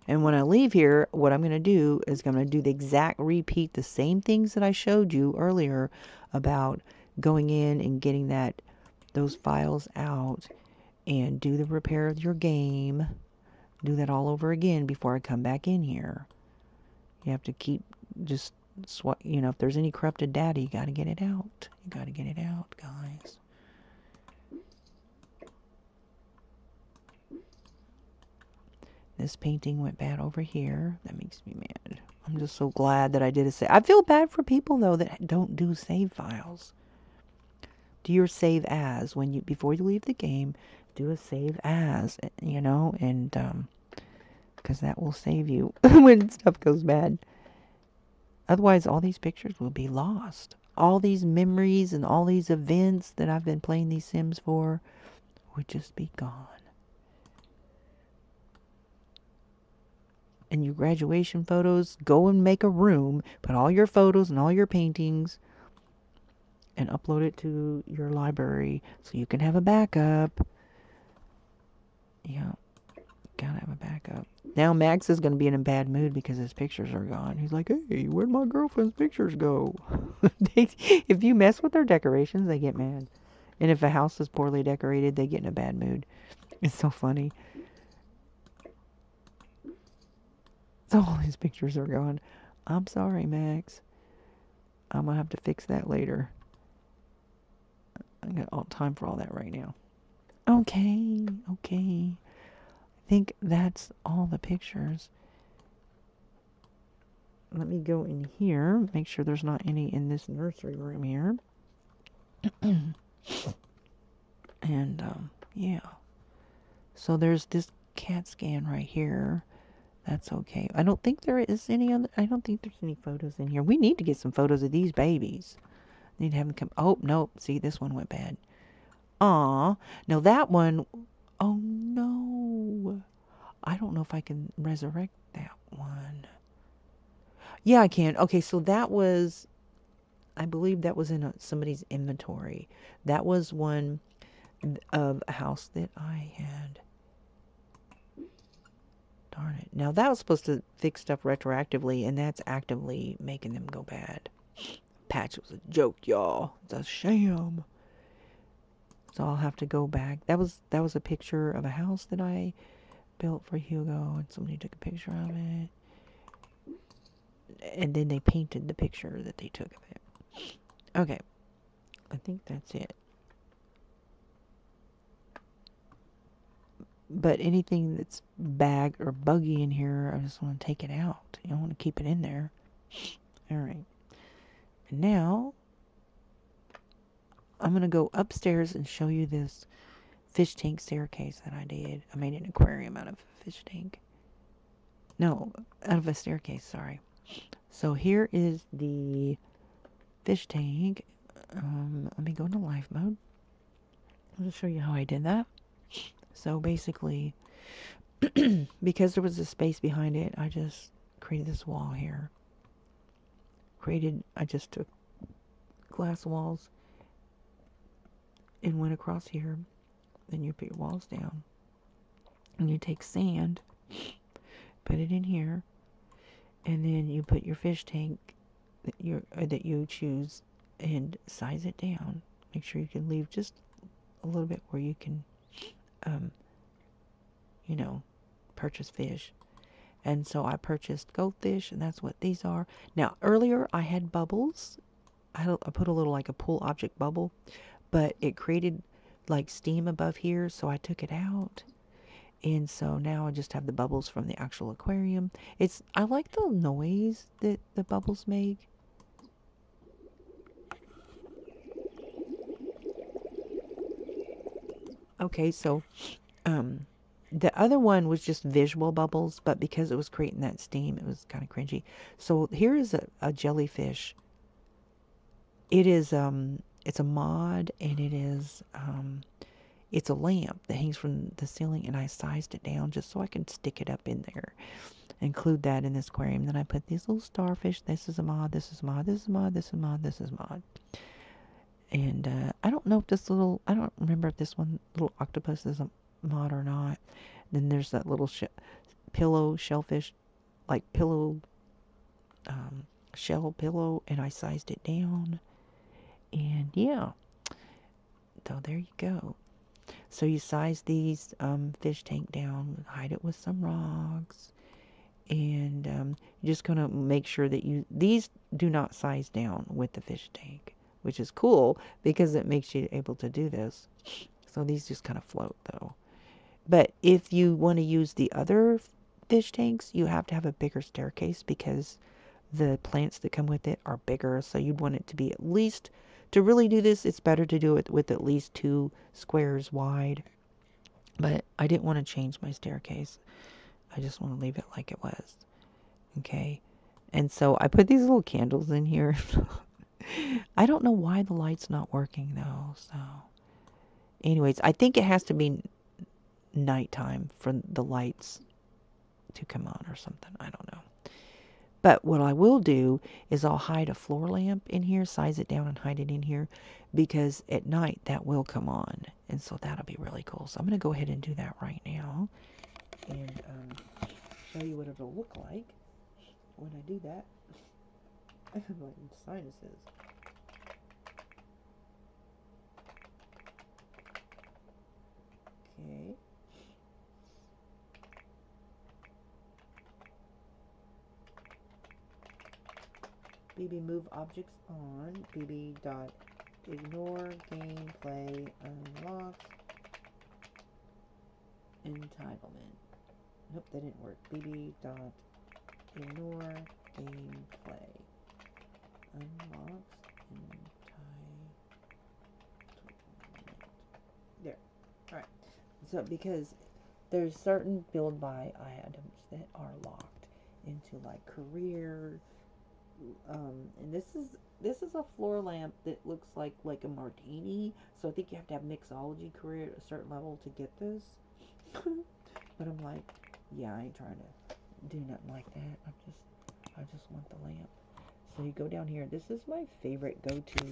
And when I leave here, what I'm going to do is I'm going to do the exact repeat, the same things that I showed you earlier about going in and getting those files out and do the repair of your game. Do that all over again before I come back in here. You have to keep just if there's any corrupted data, you got to get it out. You got to get it out, guys. This painting went bad over here. That makes me mad. I'm just so glad that I did a save. I feel bad for people though that don't do save files. Do your save as before you leave the game. Do a save as, and because that will save you when stuff goes bad. Otherwise, all these pictures will be lost. All these memories and all these events that I've been playing these Sims for would just be gone. And your graduation photos, go and make a room, put all your photos and all your paintings, and upload it to your library so you can have a backup. Yeah, gotta have a backup. Now Max is gonna be in a bad mood because his pictures are gone. He's like, hey, where'd my girlfriend's pictures go? If you mess with their decorations, they get mad. And if a house is poorly decorated, they get in a bad mood. It's so funny. So all these pictures are gone. I'm sorry, Max. I'm gonna have to fix that later. I got all time for all that right now. Okay. I think that's all the pictures. Let me go in here, make sure there's not any in this nursery room here. And, yeah. So there's this CAT scan right here. That's okay. I don't think there is any other. I don't think there's any photos in here. We need to get some photos of these babies. Need to have them come. Oh, nope. See, this one went bad. Aw. Now that one. Oh, no. I don't know if I can resurrect that one. Yeah, I can. Okay, so that was. I believe that was in somebody's inventory. That was one of a house that I had. Darn it. Now that was supposed to fix stuff retroactively, and that's actively making them go bad. Patch was a joke, y'all. It's a sham. So I'll have to go back. That was a picture of a house that I built for Hugo, and somebody took a picture of it. And then they painted the picture that they took of it. Okay. I think that's it. But anything that's bagged or buggy in here, I just want to take it out. I don't want to keep it in there. Alright. And now, I'm going to go upstairs and show you this fish tank staircase that I did. I made an aquarium out of a fish tank. No, out of a staircase, sorry. So here is the fish tank. Let me go into life mode. I'll just show you how I did that. So basically, because there was a space behind it, I just created this wall here. I just took glass walls and went across here. Then you put your walls down. And you take sand, put it in here, and then you put your fish tank that you choose and size it down. Make sure you can leave just a little bit where you can, purchase fish. And so I purchased goldfish, and that's what these are. Now, earlier I had bubbles. I put a little like a pool object bubble, but it created like steam above here, so I took it out. And so now I just have the bubbles from the actual aquarium. I like the noise that the bubbles make. Okay, so the other one was just visual bubbles, but because it was creating that steam, it was kind of cringy. So here is a jellyfish It is it's a mod, and it's a lamp that hangs from the ceiling, and I sized it down just so I can stick it up in there. Include that in this aquarium. Then I put these little starfish. This is a mod, this is a mod, this is a mod, this is a mod, this is a mod. And I don't know if I don't remember if this one little octopus is a mod or not. Then there's that little pillow shellfish, like pillow, shell pillow, and I sized it down. And yeah, so there you go. So you size these fish tank down, hide it with some rocks, and you're just going to make sure that these do not size down with the fish tank, which is cool because it makes you able to do this. So these just kind of float though. But if you want to use the other fish tanks, you have to have a bigger staircase because the plants that come with it are bigger. So you'd want it to be at least, to really do this, it's better to do it with at least 2 squares wide. But I didn't want to change my staircase. I just want to leave it like it was. Okay. And so I put these little candles in here. I don't know why the light's not working though. So anyways, I think it has to be nighttime for the lights to come on or something. I don't know. But what I will do is I'll hide a floor lamp in here, size it down and hide it in here, because at night that will come on. And so that'll be really cool. So I'm going to go ahead and do that right now and show you what it'll look like when I do that. I have like sinuses. Okay. BB move objects on. BB dot ignore gameplay unlocked. Entitlement. Nope, that didn't work. BB dot ignore gameplay unlocks entitlement. There. Alright. So because there's certain build by items that are locked into like career. And this is a floor lamp that looks like a martini. So I think you have to have mixology career at a certain level to get this. But I'm like, yeah, I ain't trying to do nothing like that. I just want the lamp. So you go down here. This is my favorite go-to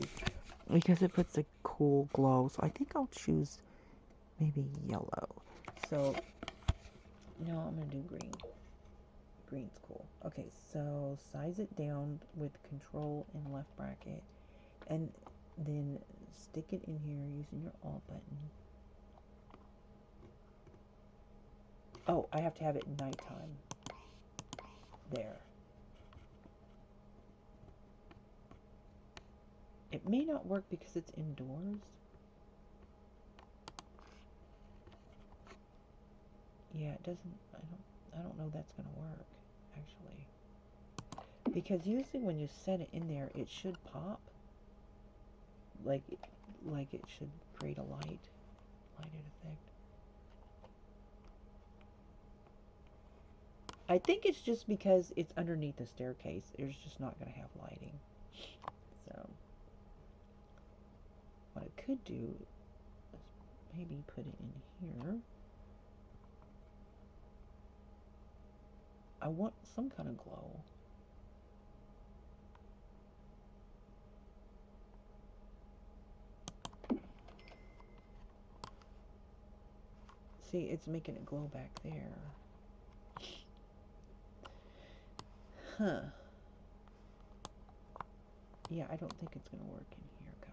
because it puts a cool glow. So I think I'll choose maybe yellow. So no, I'm gonna do green. Green's cool. Okay, so size it down with control and left bracket, and then stick it in here using your alt button. Oh, I have to have it nighttime. There. It may not work because it's indoors. Yeah, it doesn't. I don't know that's gonna work actually. Because usually when you set it in there, it should pop. Like it should create a lighted effect. I think it's just because it's underneath the staircase. It's just not going to have lighting. So, what I could do is maybe put it in here. I want some kind of glow. See, it's making it glow back there. Huh. Yeah, I don't think it's going to work in here, guys.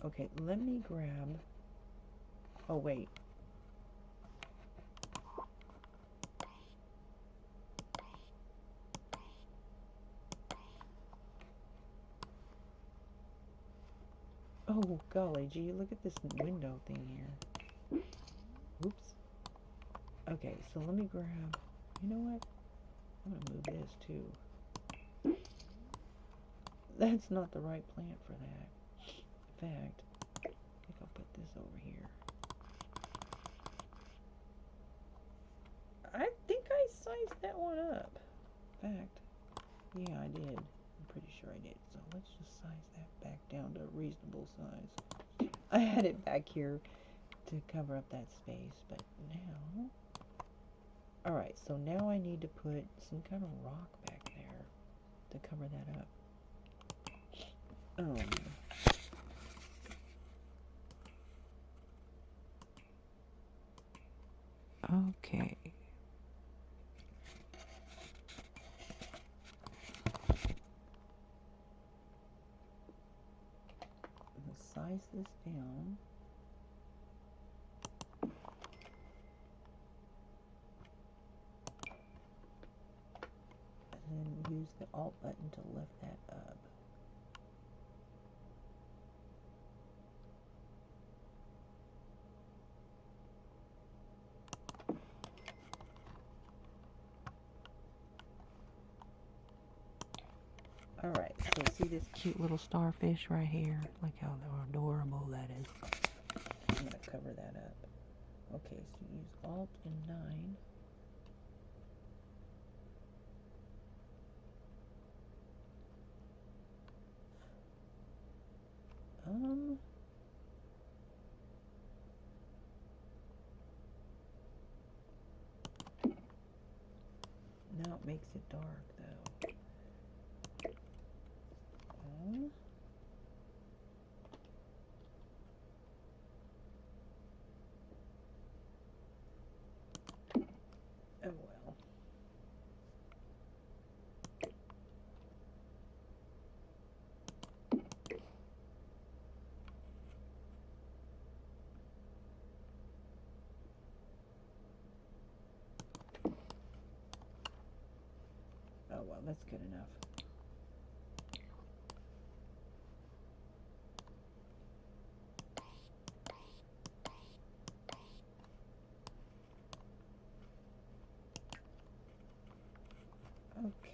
Okay, let me grab... Oh, wait. Oh, golly gee, look at this window thing here. Oops. Okay, so let me grab... You know what? I'm going to move this, too. That's not the right plant for that. In fact, I think I'll put this over here. I think I sized that one up. In fact, yeah, I did. I'm pretty sure I did. So let's just size that back down to a reasonable size. I had it back here to cover up that space, but now... Alright, so now I need to put some kind of rock back there to cover that up. Okay. Let's size this down. And then use the Alt button to lift that up. Alright, so see this cute little starfish right here? Look how adorable that is. I'm going to cover that up. Okay, so use Alt and 9. Now it makes it dark though. Oh well. Oh well, that's good enough.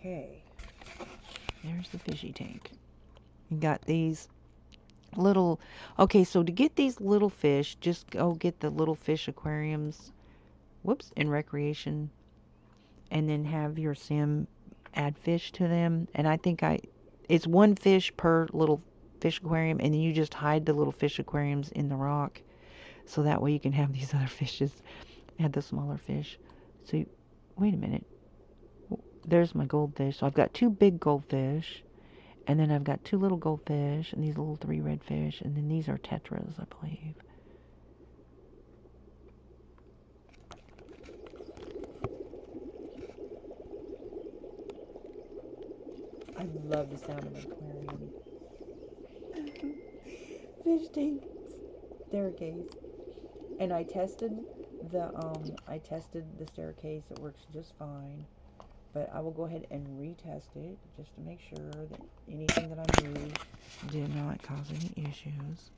Okay, there's the fishy tank. You got these little, okay, so to get these little fish, just go get the little fish aquariums, whoops, in recreation, and then have your sim add fish to them. And I think it's one fish per little fish aquarium, and then you just hide the little fish aquariums in the rock, so that way you can have these other fishes, add the smaller fish. So, wait a minute. There's my goldfish. So I've got 2 big goldfish, and then I've got 2 little goldfish, and these little 3 red fish, and then these are tetras, I believe. I love the sound of an aquarium. Fish tank staircase. And I tested the staircase. It works just fine. But I will go ahead and retest it just to make sure that anything that I moved did not cause any issues.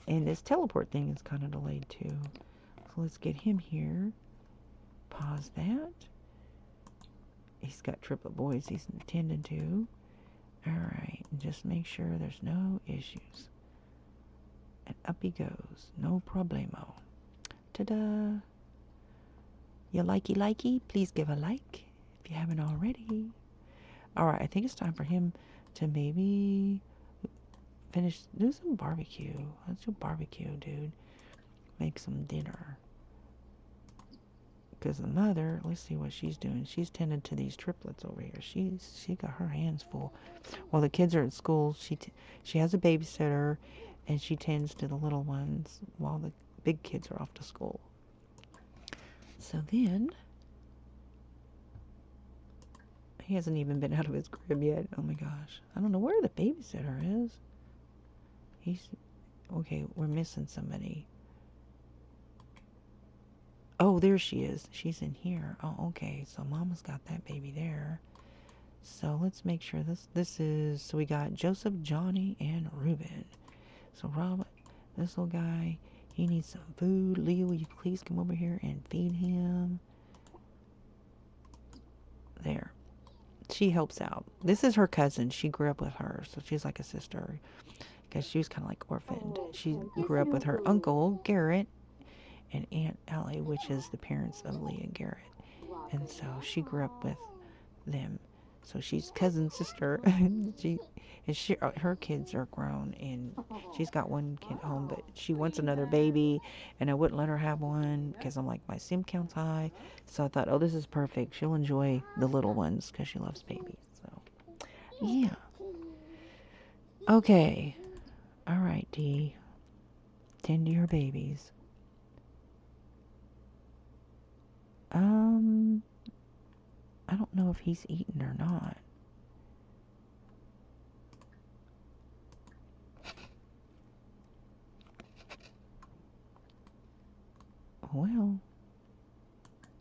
And this teleport thing is kind of delayed too. So let's get him here. Pause that. He's got triplet boys he's attending to. Alright, just make sure there's no issues. And up he goes. No problemo. Ta-da! You likey? Please give a like if you haven't already. Alright, I think it's time for him to maybe do some barbecue. Let's do barbecue, dude. Make some dinner. Because the mother, let's see what she's doing. She's tending to these triplets over here. She got her hands full. While the kids are at school, she has a babysitter, and she tends to the little ones while the big kids are off to school. So then, he hasn't even been out of his crib yet. Oh my gosh. I don't know where the babysitter is. Okay, we're missing somebody. Oh, there she is. She's in here. Oh, okay. So Mama's got that baby there. So let's make sure this is, so we got Joseph, Johnny, and Ruben. So Rob, this little guy, he needs some food. Leo, will you please come over here and feed him? There. She helps out. This is her cousin. She grew up with her, so she's like a sister. Because she was kind of like orphaned. She grew up with her uncle, Garrett, and Aunt Allie, which is the parents of Lee and Garrett. And so she grew up with them. So she's cousin sister. Her kids are grown, and she's got one kid home, but she wants another baby, and I wouldn't let her have one because I'm like, my sim count's high. So I thought, oh, this is perfect. She'll enjoy the little ones because she loves babies. So yeah. Okay. All right, Dee. Tend to your babies. I don't know if he's eaten or not. Well,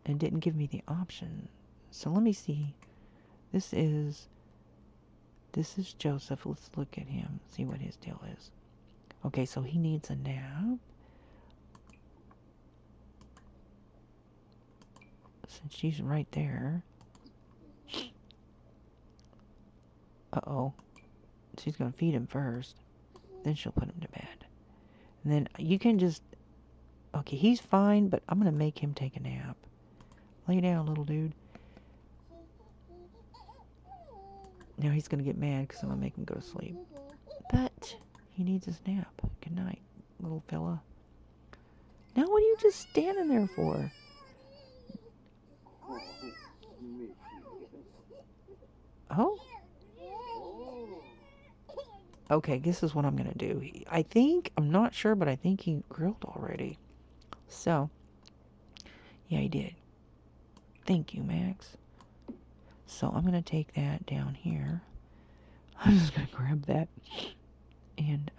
it didn't give me the option. So let me see. This is Joseph. Let's look at him, see what his deal is. Okay, so he needs a nap. Since she's right there. Uh-oh. She's going to feed him first. Then she'll put him to bed. And then you can just... Okay, he's fine, but I'm going to make him take a nap. Lay down, little dude. Now he's going to get mad because I'm going to make him go to sleep. But he needs his nap. Good night, little fella. Now what are you just standing there for? Oh? Okay, this is what I'm going to do. I'm not sure, but I think he grilled already. So, yeah, he did. Thank you, Max. So I'm going to take that down here. I'm just going to grab that. And,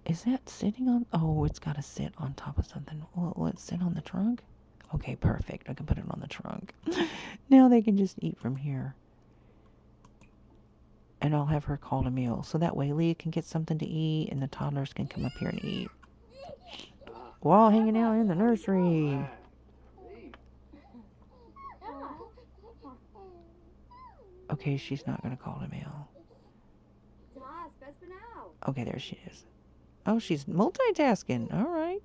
is that sitting on... Oh, it's got to sit on top of something. Will it sit on the trunk? Okay, perfect. I can put it on the trunk. Now they can just eat from here. And I'll have her call a meal. So that way Leah can get something to eat and the toddlers can come up here and eat. While hanging out in the nursery. Okay, she's not going to call a meal. Okay, there she is. Oh, she's multitasking. All right.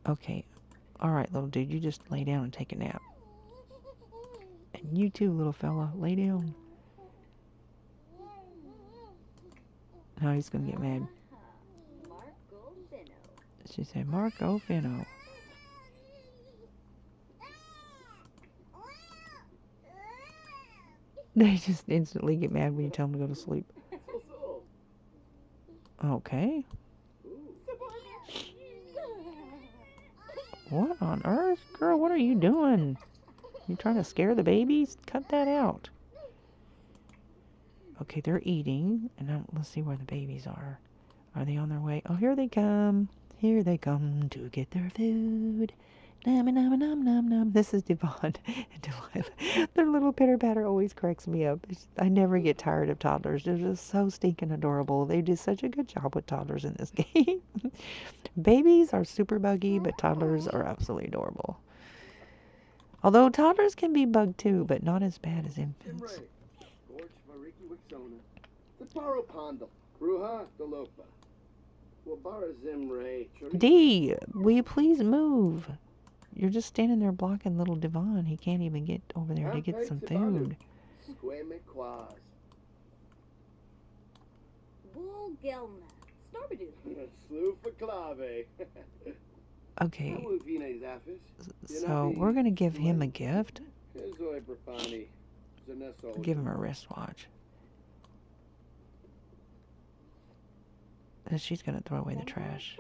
Okay. All right, little dude, you just lay down and take a nap. And you too, little fella, lay down. Now he's going to get mad. She said, Marco Fino. They just instantly get mad when you tell them to go to sleep. Okay. What on earth? Girl, what are you doing? You trying to scare the babies? Cut that out. Okay, they're eating. And let's see where the babies are. Are they on their way? Oh, here they come. Here they come to get their food. Nom nom nom nom nom. This is Devon and Delilah. Their little pitter patter always cracks me up. I never get tired of toddlers. They're just so stinking adorable. They do such a good job with toddlers in this game. Babies are super buggy, but toddlers are absolutely adorable. Although toddlers can be bugged too, but not as bad as infants. Dee, will you please move? You're just standing there blocking little Devon. He can't even get over there to get some food. Okay, so we're going to give him a gift. Give him a wristwatch. And she's going to throw away the trash.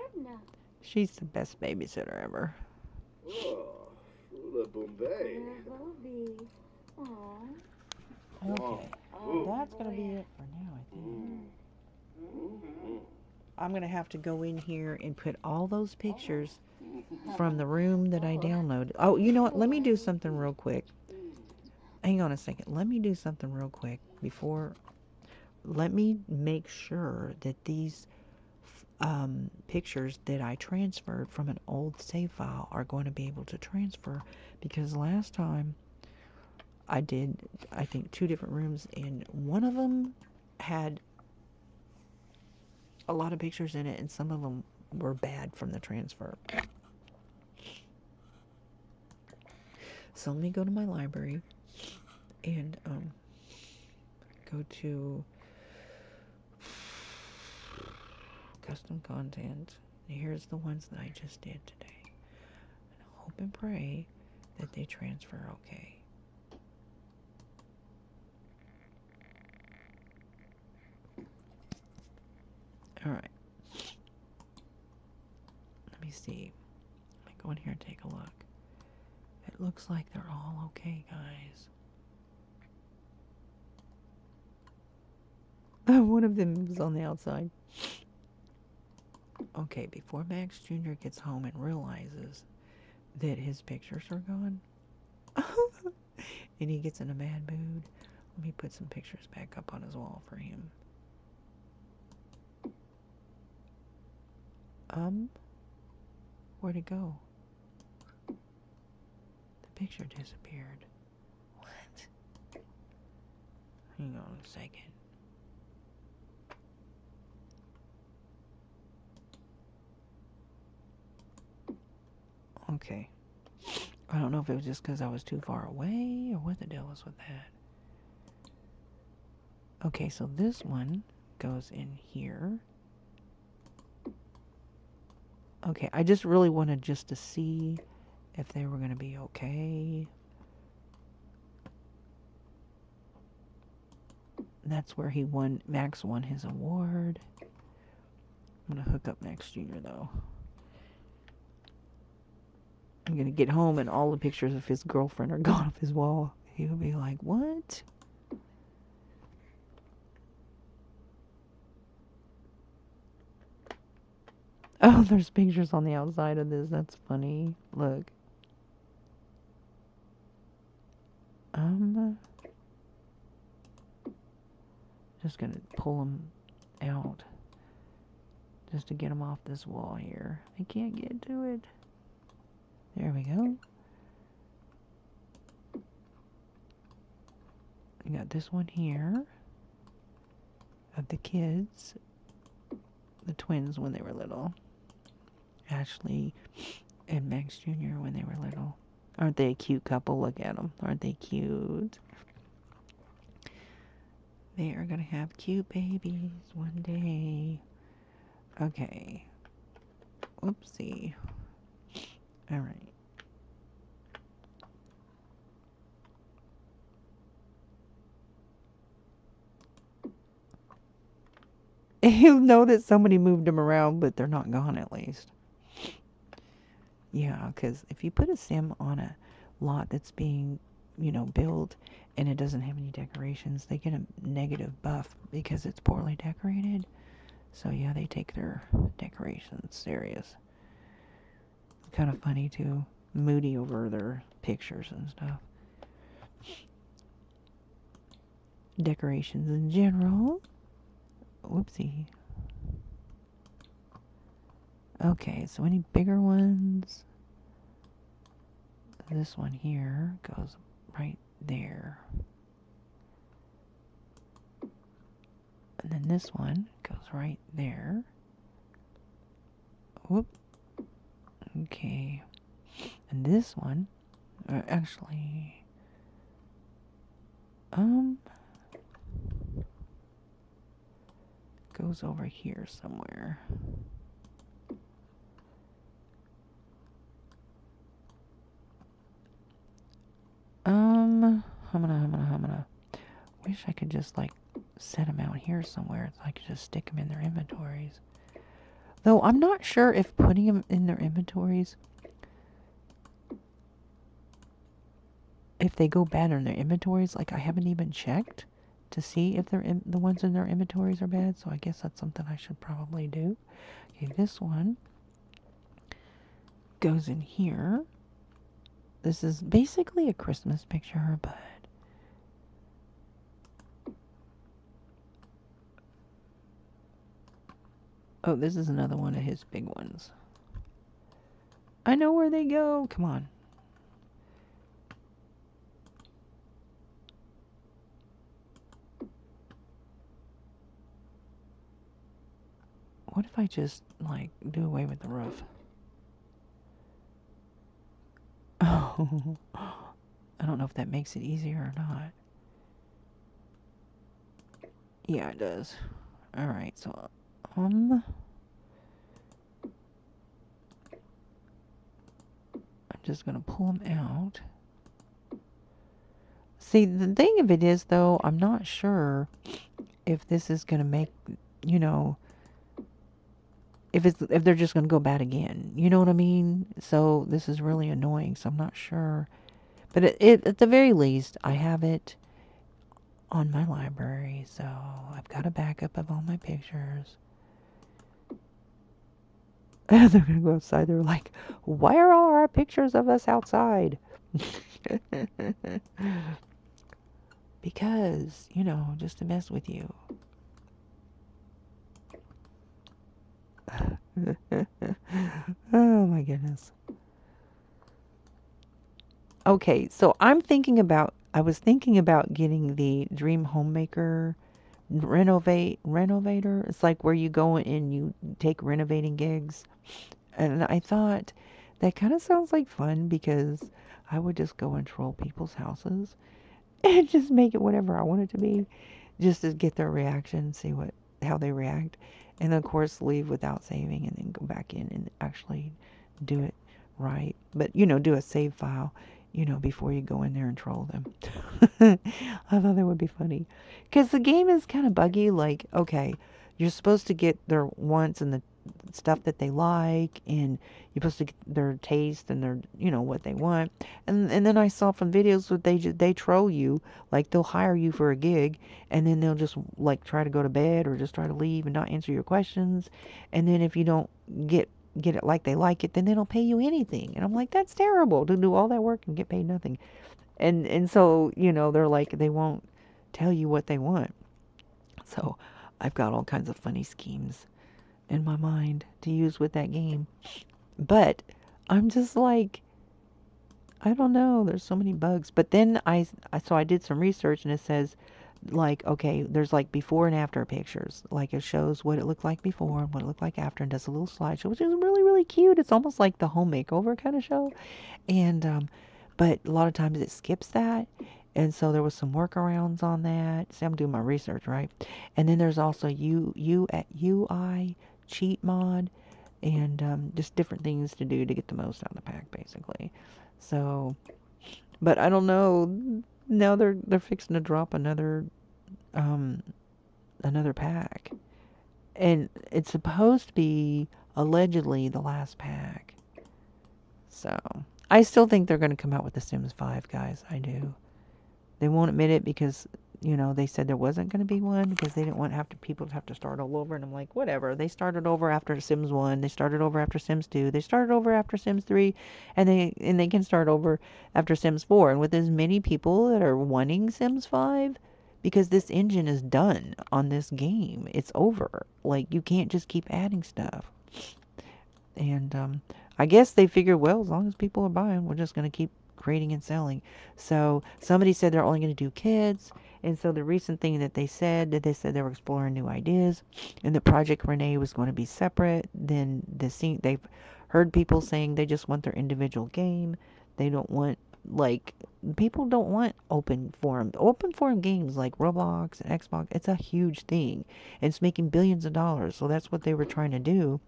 She's the best babysitter ever. Okay, that's going to be it for now, I think. I'm going to have to go in here and put all those pictures from the room that I downloaded. Oh, you know what? Let me do something real quick. Hang on a second. Let me do something real quick before. Let me make sure that these pictures that I transferred from an old save file are going to be able to transfer, because last time I did, I think, 2 different rooms, and one of them had a lot of pictures in it, and some of them were bad from the transfer. So let me go to my library and go to custom content. Here's the ones that I just did today. And I hope and pray that they transfer okay. Alright. Let me see. Let me go in here and take a look. It looks like they're all okay, guys. One of them was on the outside. Okay, before Max Jr. gets home and realizes that his pictures are gone, and he gets in a mad mood, let me put some pictures back up on his wall for him. Where'd it go? The picture disappeared. What? Hang on a second. Okay. I don't know if it was just because I was too far away or what the deal was with that. Okay, so this one goes in here. Okay, I just really wanted just to see if they were going to be okay. That's where Max won his award. I'm going to hook up Max Jr. though. I'm going to get home and all the pictures of his girlfriend are gone off his wall. He'll be like, what? Oh, there's pictures on the outside of this. That's funny. Look. Just gonna pull them out just to get them off this wall here. I can't get to it. There we go. I got this one here of the kids, the twins when they were little. Ashley and Max Jr. when they were little. Aren't they a cute couple? Look at them. Aren't they cute? They are going to have cute babies one day. Okay. Oopsie. Alright. You know that somebody moved them around, but they're not gone at least. Yeah, because if you put a sim on a lot that's being, built and it doesn't have any decorations, they get a negative buff because it's poorly decorated. So yeah, they take their decorations serious. Kind of funny too. Moody over their pictures and stuff. Decorations in general. Whoopsie. Okay, so any bigger ones? This one here goes right there. And then this one goes right there. Whoop. Okay. And this one, actually, goes over here somewhere. Humana. Wish I could just set them out here somewhere so I could just stick them in their inventories. Though I'm not sure if putting them in their inventories, if they go bad in their inventories, I haven't even checked to see if the ones in their inventories are bad, so I guess that's something I should probably do. Okay, this one goes in here. This is basically a Christmas picture, but oh, this is another one of his big ones. I know where they go. Come on. What if I just, like, do away with the roof? Oh, I don't know if that makes it easier or not. Yeah, it does. Alright, so, I'm just gonna pull them out. See, the thing of it is, though, I'm not sure if this is gonna make, you know, if they're just gonna go bad again. You know what I mean? So this is really annoying. So I'm not sure, but it at the very least, I have it on my library, so I've got a backup of all my pictures. They're gonna go outside. They're like, "Why are all our pictures of us outside?" Because, just to mess with you. Oh my goodness. Okay, so I was thinking about getting the Dream Homemaker renovator. It's like where you go and you take renovating gigs. And I thought that kind of sounds like fun because I would just go and troll people's houses and just make it whatever I want it to be, just to get their reaction, see how they react, and of course leave without saving and then go back in and actually do it right. But do a save file, before you go in there and troll them. I thought that would be funny because the game is kind of buggy. Like, okay, you're supposed to get their wants and the stuff that they like, and you're supposed to get their taste and their what they want. And then I saw from videos that they troll you, like they'll hire you for a gig, and then they'll just like try to go to bed or just try to leave and not answer your questions. And then if you don't get it like they like it, then they don't pay you anything. And I'm like, that's terrible to do all that work and get paid nothing. And so they're like, they won't tell you what they want. So I've got all kinds of funny schemes in my mind to use with that game. But I'm just like, I don't know. There's so many bugs. But then I did some research, and it says, like, okay, there's like before and after pictures. Like, it shows what it looked like before and what it looked like after, and does a little slideshow, which is really, really cute. It's almost like the home makeover kind of show. And but a lot of times it skips that. And so there was some workarounds on that. See, I'm doing my research, right? And then there's also UI cheat mod, and just different things to do to get the most out of the pack, basically. So, but I don't know. Now they're fixing to drop um another pack, and it's supposed to be allegedly the last pack. So I still think they're going to come out with the Sims 5, guys. I do. They won't admit it because, they said there wasn't going to be one because they didn't want people to have to start all over. And I'm like, whatever. They started over after Sims 1. They started over after Sims 2. They started over after Sims 3. And they can start over after Sims 4. And with as many people that are wanting Sims 5, because this engine is done on this game, it's over. Like, you can't just keep adding stuff. And I guess they figure, well, as long as people are buying, we're just going to keep creating and selling. So somebody said they're only going to do kids. And so the recent thing that they said they were exploring new ideas, and the Project Renee was going to be separate. Then they've heard people saying they just want their individual game. They don't want, like, people don't want open forum games like Roblox and Xbox. It's a huge thing. It's making billions of dollars. So that's what they were trying to do,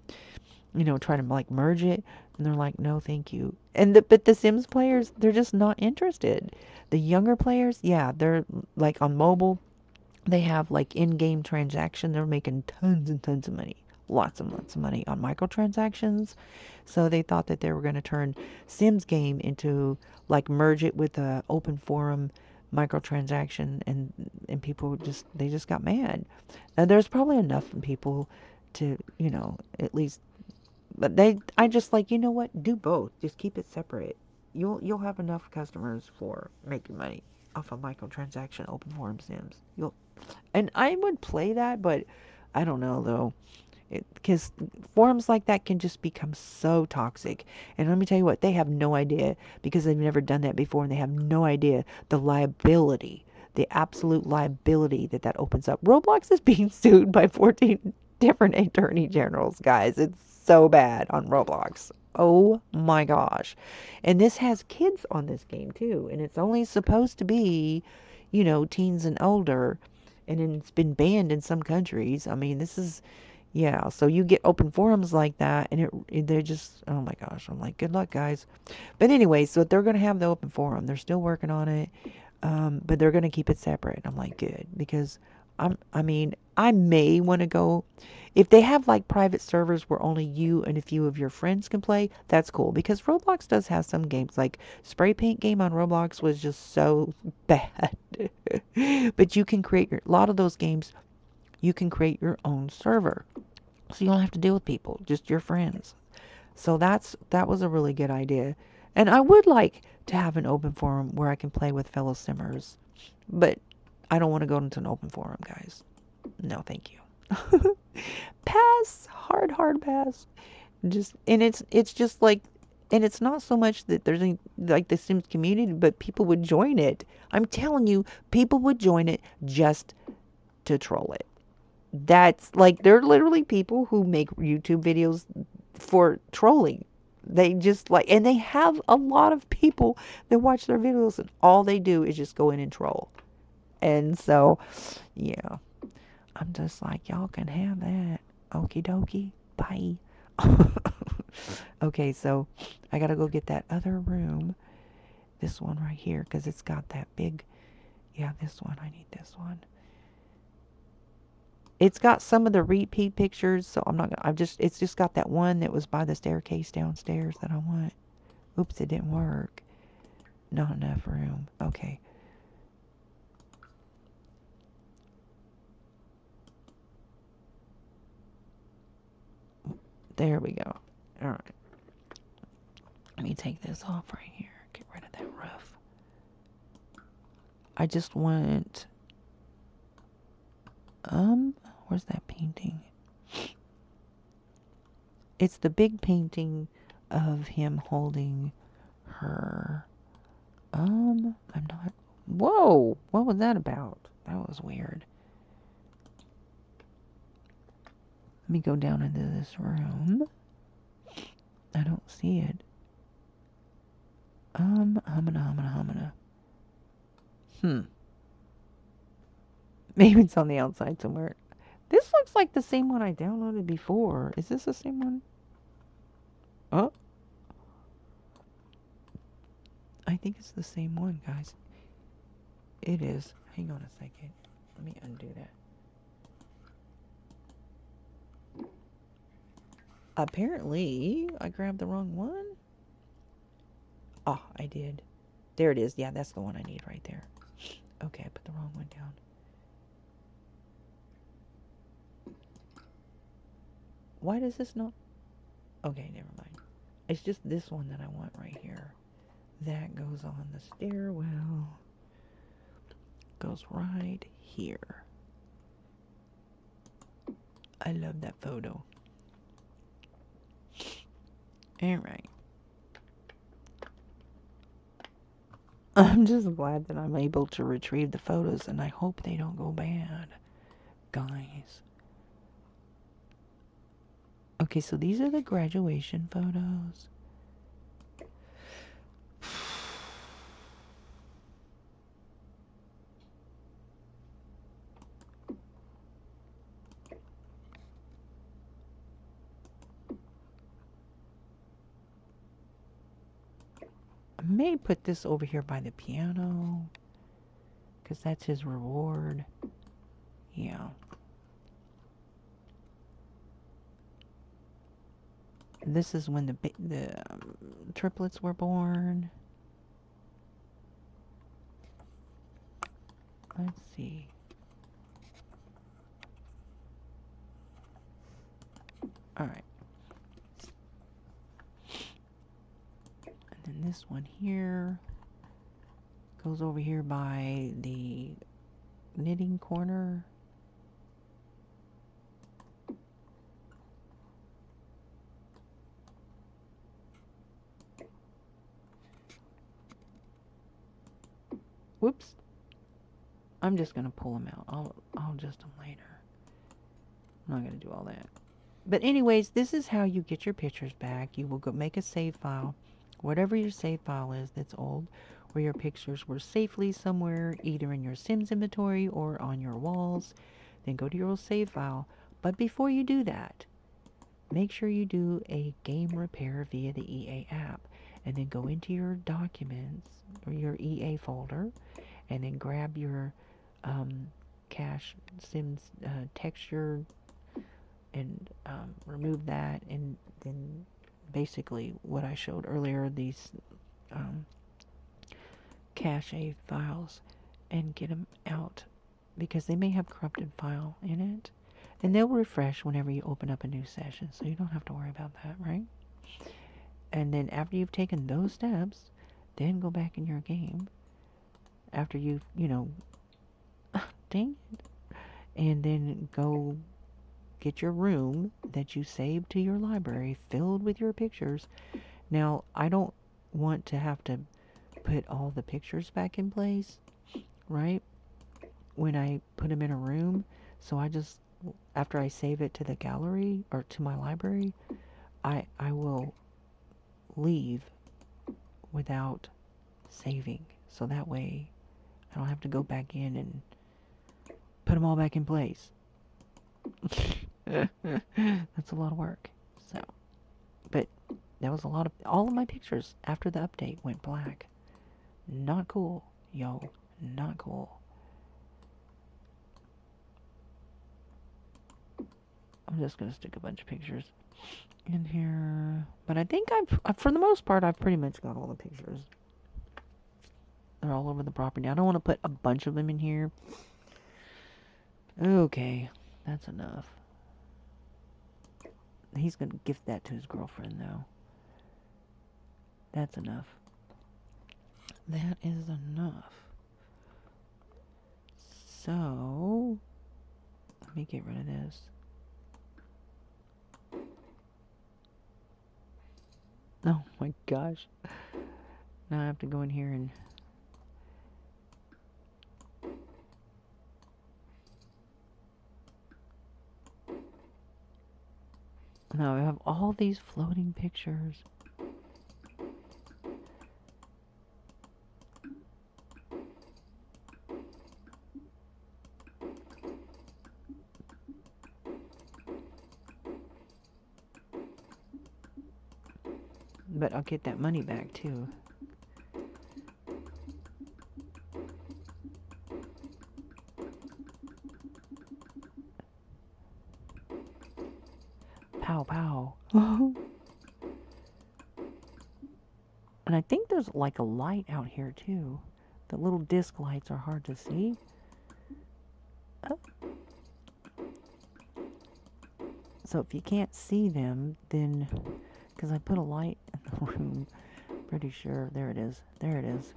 try to like merge it, and they're like, no, thank you. But the Sims players, they're just not interested. The younger players, yeah, they're like on mobile, they have like in-game transaction. They're making tons and tons of money, lots and lots of money on microtransactions. So they thought that they were going to turn Sims game into, like, merge it with a open forum microtransaction, and people just got mad. Now there's probably enough people to, at least, but I just like, you know what? Do both. Just keep it separate. You'll have enough customers for making money off a microtransaction open forum Sims. And I would play that, but I don't know though, because forums like that can just become so toxic. And let me tell you what, they have no idea because they've never done that before, and they have no idea the liability, the absolute liability that opens up. Roblox is being sued by 14 different attorney generals, guys. It's so bad on Roblox. Oh my gosh. And this has kids on this game too. And it's only supposed to be, teens and older. And it's been banned in some countries. I mean, this is, yeah. So you get open forums like that, and they're just, oh my gosh. I'm like, good luck, guys. But anyway, so they're going to have the open forum. They're still working on it. But they're going to keep it separate. I'm like, good, because I mean, I may want to go. If they have like private servers where only you and a few of your friends can play, that's cool. Because Roblox does have some games, like spray paint game on Roblox was just so bad. But you can create a lot of those games. You can create your own server, so you don't have to deal with people, just your friends. So that was a really good idea. And I would like to have an open forum where I can play with fellow simmers. But I don't want to go into an open forum, guys. No, thank you. Pass. Hard pass. It's just like, and it's not so much that there's any, like the Sims community, but people would join it. I'm telling you, people would join it just to troll it. That's like, they're literally people who make YouTube videos for trolling. They just like, and they have a lot of people that watch their videos, and all they do is just go in and troll. And so, yeah, I'm just like, y'all can have that. Okie dokie. Bye. Okay, so I gotta go get that other room. This one right here, because it's got that big, yeah, this one. I need this one. It's got some of the repeat pictures, so I'm not gonna, it's just got that one that was by the staircase downstairs that I want. Oops, it didn't work. Not enough room. Okay. There we go. Alright. Let me take this off right here. Get rid of that roof. I just want, where's that painting? It's the big painting of him holding her. I'm not, whoa, what was that about? That was weird. Let me go down into this room. I don't see it. Humana. Maybe it's on the outside somewhere. This looks like the same one I downloaded before. Is this the same one? Oh. I think it's the same one, guys. It is. Hang on a second. Let me undo that. Apparently, I grabbed the wrong one. Oh, I did. There it is. Yeah, that's the one I need right there. Okay, I put the wrong one down. Why does this not... Okay, never mind. It's just this one that I want right here. That goes on the stairwell. Goes right here. I love that photo. Alright. I'm just glad that I'm able to retrieve the photos, and I hope they don't go bad, guys. Okay, so these are the graduation photos. I may put this over here by the piano, because that's his reward. Yeah. This is when the triplets were born. Let's see. Alright. And then this one here goes over here by the knitting corner. Whoops. I'm just gonna pull them out. I'll adjust them later. I'm not going to do all that. But anyways, this is how you get your pictures back. You will go make a save file, whatever your save file is that's old, where your pictures were safely somewhere, either in your Sims inventory or on your walls. Then go to your old save file. But before you do that, make sure you do a game repair via the EA app. And then go into your documents or your EA folder and then grab your cache Sims texture and remove that, and then basically what I showed earlier, these um, cache files, and get them out because they may have corrupted file in it, and they'll refresh whenever you open up a new session, so you don't have to worry about that, right? And then after you've taken those steps, then go back in your game after you've, dang it, and then go get your room that you saved to your library filled with your pictures. Now, I don't want to have to put all the pictures back in place, right? When I put them in a room. So I just, after I save it to the gallery or to my library, I will leave without saving. So that way I don't have to go back in and put them all back in place. That's a lot of work. So, but that was all of my pictures after the update went black. Not cool, yo. Not cool. I'm just gonna stick a bunch of pictures in here. But I think for the most part, I've pretty much got all the pictures. They're all over the property. I don't want to put a bunch of them in here. Okay, that's enough. He's gonna gift that to his girlfriend, though. That's enough. That is enough. So, let me get rid of this. Oh my gosh. Now I have to go in here and... Now I have all these floating pictures. But I'll get that money back too. Pow pow. And I think there's like a light out here too. The little disc lights are hard to see. Oh. So if you can't see them, then... Because I put a light in the room. Pretty sure. There it is. There it is.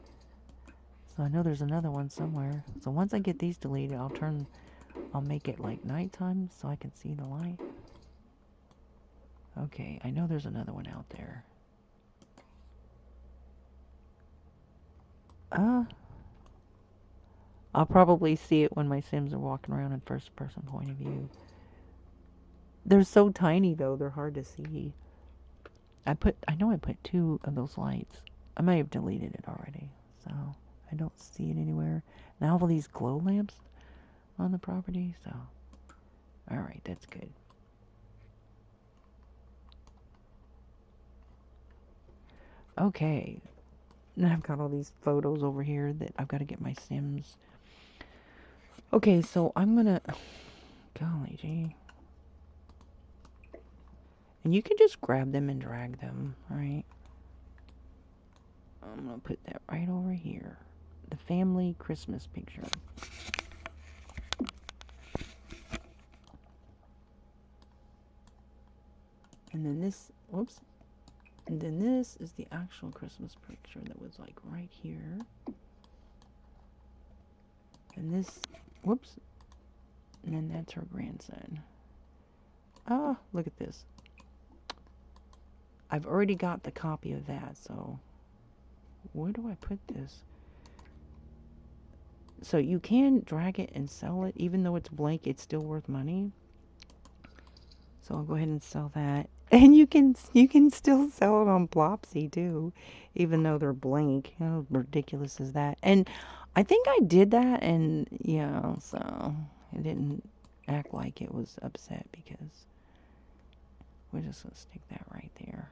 So I know there's another one somewhere. So once I get these deleted, I'll make it like nighttime so I can see the light. Okay, I know there's another one out there. I'll probably see it when my Sims are walking around in first person point of view. They're so tiny though, they're hard to see. I know I put 2 of those lights. I may have deleted it already, so I don't see it anywhere. Now all these glow lamps on the property, so alright, that's good. Okay, now I've got all these photos over here that I've got to get my Sims. Okay, so I'm gonna... Golly gee. And you can just grab them and drag them, right? I'm gonna put that right over here. The family Christmas picture. And then this, whoops. And then this is the actual Christmas picture that was like right here. And this, whoops. And then that's her grandson. Ah, look at this. I've already got the copy of that, so where do I put this? So you can drag it and sell it, even though it's blank, it's still worth money. So I'll go ahead and sell that. And you can still sell it on Plopsy too, even though they're blank. How ridiculous is that? And I think I did that, and yeah, so it didn't act like it was upset because we're just gonna stick that right there.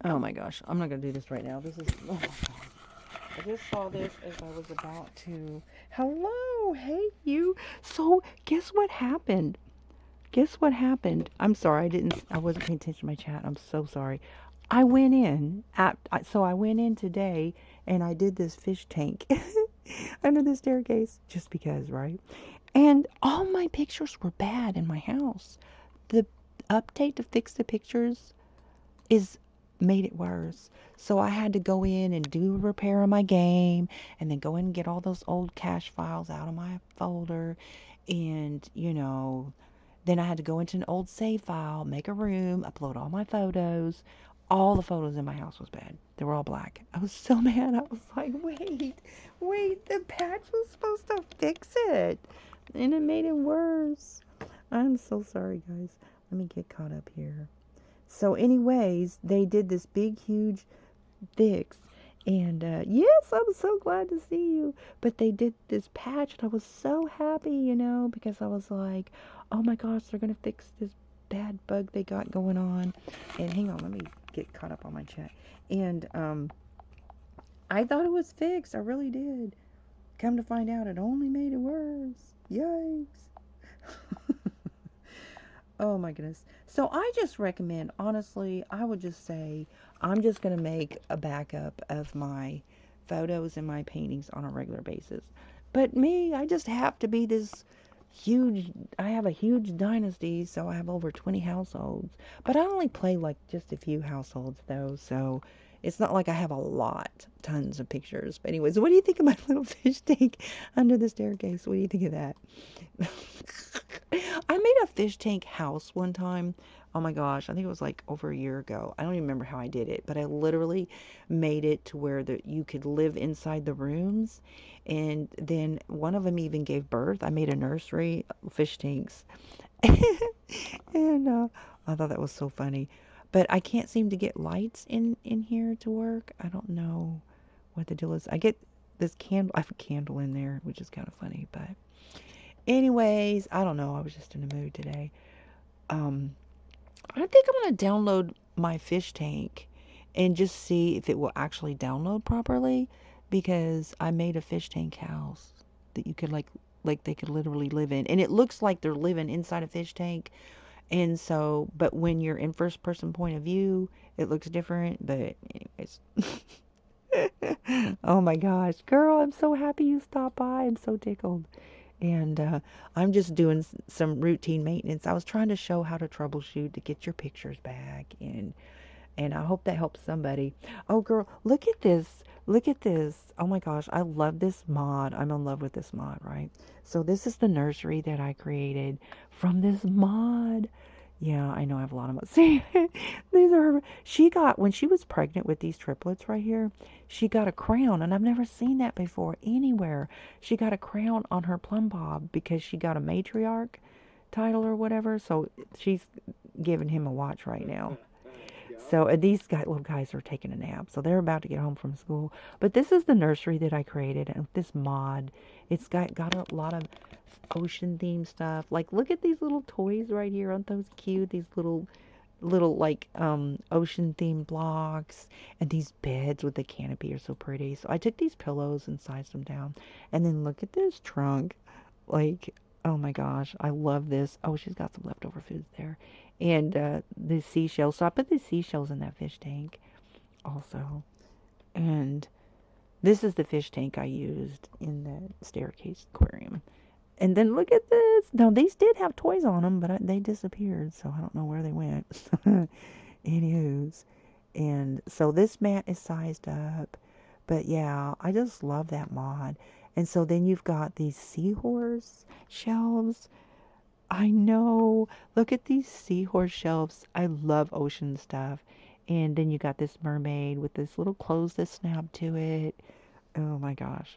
Oh my gosh, I'm not gonna do this right now. This is, oh my god. I just saw this as I was about to. Hello, hey you. So guess what happened? Guess what happened? I'm sorry, I wasn't paying attention to my chat. I'm so sorry. I went in so I went in today and I did this fish tank under the staircase just because, right? And all my pictures were bad in my house. The update to fix the pictures is made it worse. So I had to go in and do a repair on my game and then go in and get all those old cache files out of my folder and, then I had to go into an old save file, make a room, upload all my photos. All the photos in my house was bad. They were all black. I was so mad. I was like, wait, the patch was supposed to fix it. And it made it worse. I'm so sorry, guys. Let me get caught up here. So anyways, they did this big, huge fix. And yes, I'm so glad to see you. But they did this patch, and I was so happy, because I was like, oh my gosh, they're going to fix this bad bug they got going on. And hang on, let me get caught up on my chat. And I thought it was fixed. I really did. Come to find out, it only made it worse. Yikes. Oh my goodness. So I just recommend, honestly, I would just say I'm just going to make a backup of my photos and my paintings on a regular basis. But me, I just have to be this huge, I have a huge dynasty, so I have over 20 households. But I only play like just a few households though, so it's not like I have a lot, tons of pictures. But anyways, what do you think of my little fish tank under the staircase? What do you think of that? I made a fish tank house one time. Oh my gosh, I think it was like over a year ago. I don't even remember how I did it, but I literally made it to where you could live inside the rooms. And then one of them even gave birth. I made a nursery, fish tanks. And I thought that was so funny. But I can't seem to get lights in here to work. I don't know what the deal is. I get this candle. I have a candle in there, which is kind of funny, but anyways, I don't know. I was just in a mood today. Um, I think I'm going to download my fish tank and just see if it will actually download properly because I made a fish tank house that you could like they could literally live in. And it looks like they're living inside a fish tank. And so, but when you're in first person point of view, it looks different. But anyways. Oh my gosh, girl, I'm so happy you stopped by. I'm so tickled. And I'm just doing some routine maintenance. I was trying to show how to troubleshoot to get your pictures back, and I hope that helps somebody. Oh, girl, look at this. Look at this. Oh my gosh, I love this mod. I'm in love with this mod, right? So this is the nursery that I created from this mod. Yeah, I know I have a lot of mods. See, these are she got when she was pregnant with these triplets right here. She got a crown, and I've never seen that before anywhere. She got a crown on her plum bob because she got a matriarch title or whatever. So she's giving him a watch right now. So these little guys are taking a nap. So they're about to get home from school. But this is the nursery that I created. And this mod, it's got a lot of ocean themed stuff. Like, look at these little toys right here. Aren't those cute? These little like ocean themed blocks, and these beds with the canopy are so pretty. So I took these pillows and sized them down. And then look at this trunk. Like, oh my gosh, I love this. Oh, she's got some leftover foods there. And the seashells. So I put the seashells in that fish tank also. And this is the fish tank I used in the staircase aquarium. And then look at this. Now, these did have toys on them, but they disappeared, so I don't know where they went. Anywho's. And so this mat is sized up. But yeah, I just love that mod. And so then you've got these seahorse shelves. I know. Look at these seahorse shelves. I love ocean stuff. And then you got this mermaid with this little clothes that snap to it. Oh my gosh.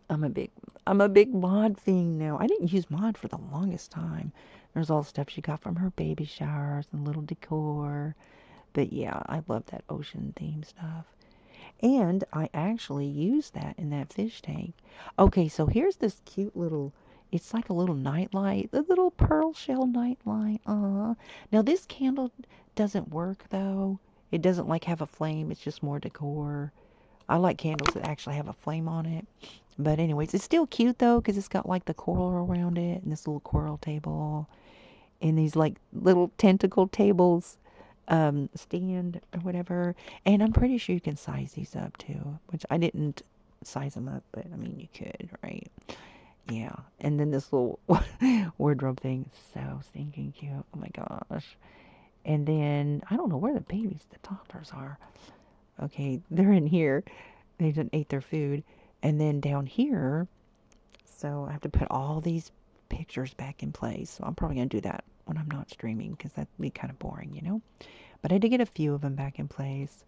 I'm a big I'm a big mod fiend now. I didn't use mod for the longest time. There's all the stuff she got from her baby showers and little decor. But yeah, I love that ocean theme stuff. And I actually used that in that fish tank. Okay, so here's this cute little, it's like a little nightlight, a little pearl shell nightlight. Now this candle doesn't work though. It doesn't like have a flame. It's just more decor. I like candles that actually have a flame on it. But anyways, it's still cute though because it's got like the coral around it and this little coral table and these like little tentacle tables stand or whatever. And I'm pretty sure you can size these up too, which I didn't size them up, but I mean you could, right? Yeah. And then this little wardrobe thing is so stinking cute. Oh my gosh. And then I don't know where the babies, the toddlers are. Okay, they're in here. They didn't ate their food. And then down here, so I have to put all these pictures back in place. So I'm probably going to do that when I'm not streaming because that'd be kind of boring, you know? But I did get a few of them back in place.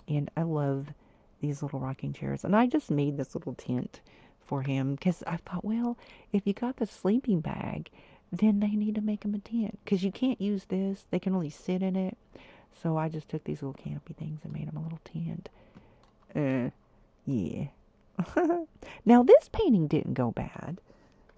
And I love these little rocking chairs. And I just made this little tent for him because I thought, well, if you got the sleeping bag, then they need to make him a tent because you can't use this. They can only sit in it. So I just took these little canopy things and made him a little tent. Yeah. Now this painting didn't go bad.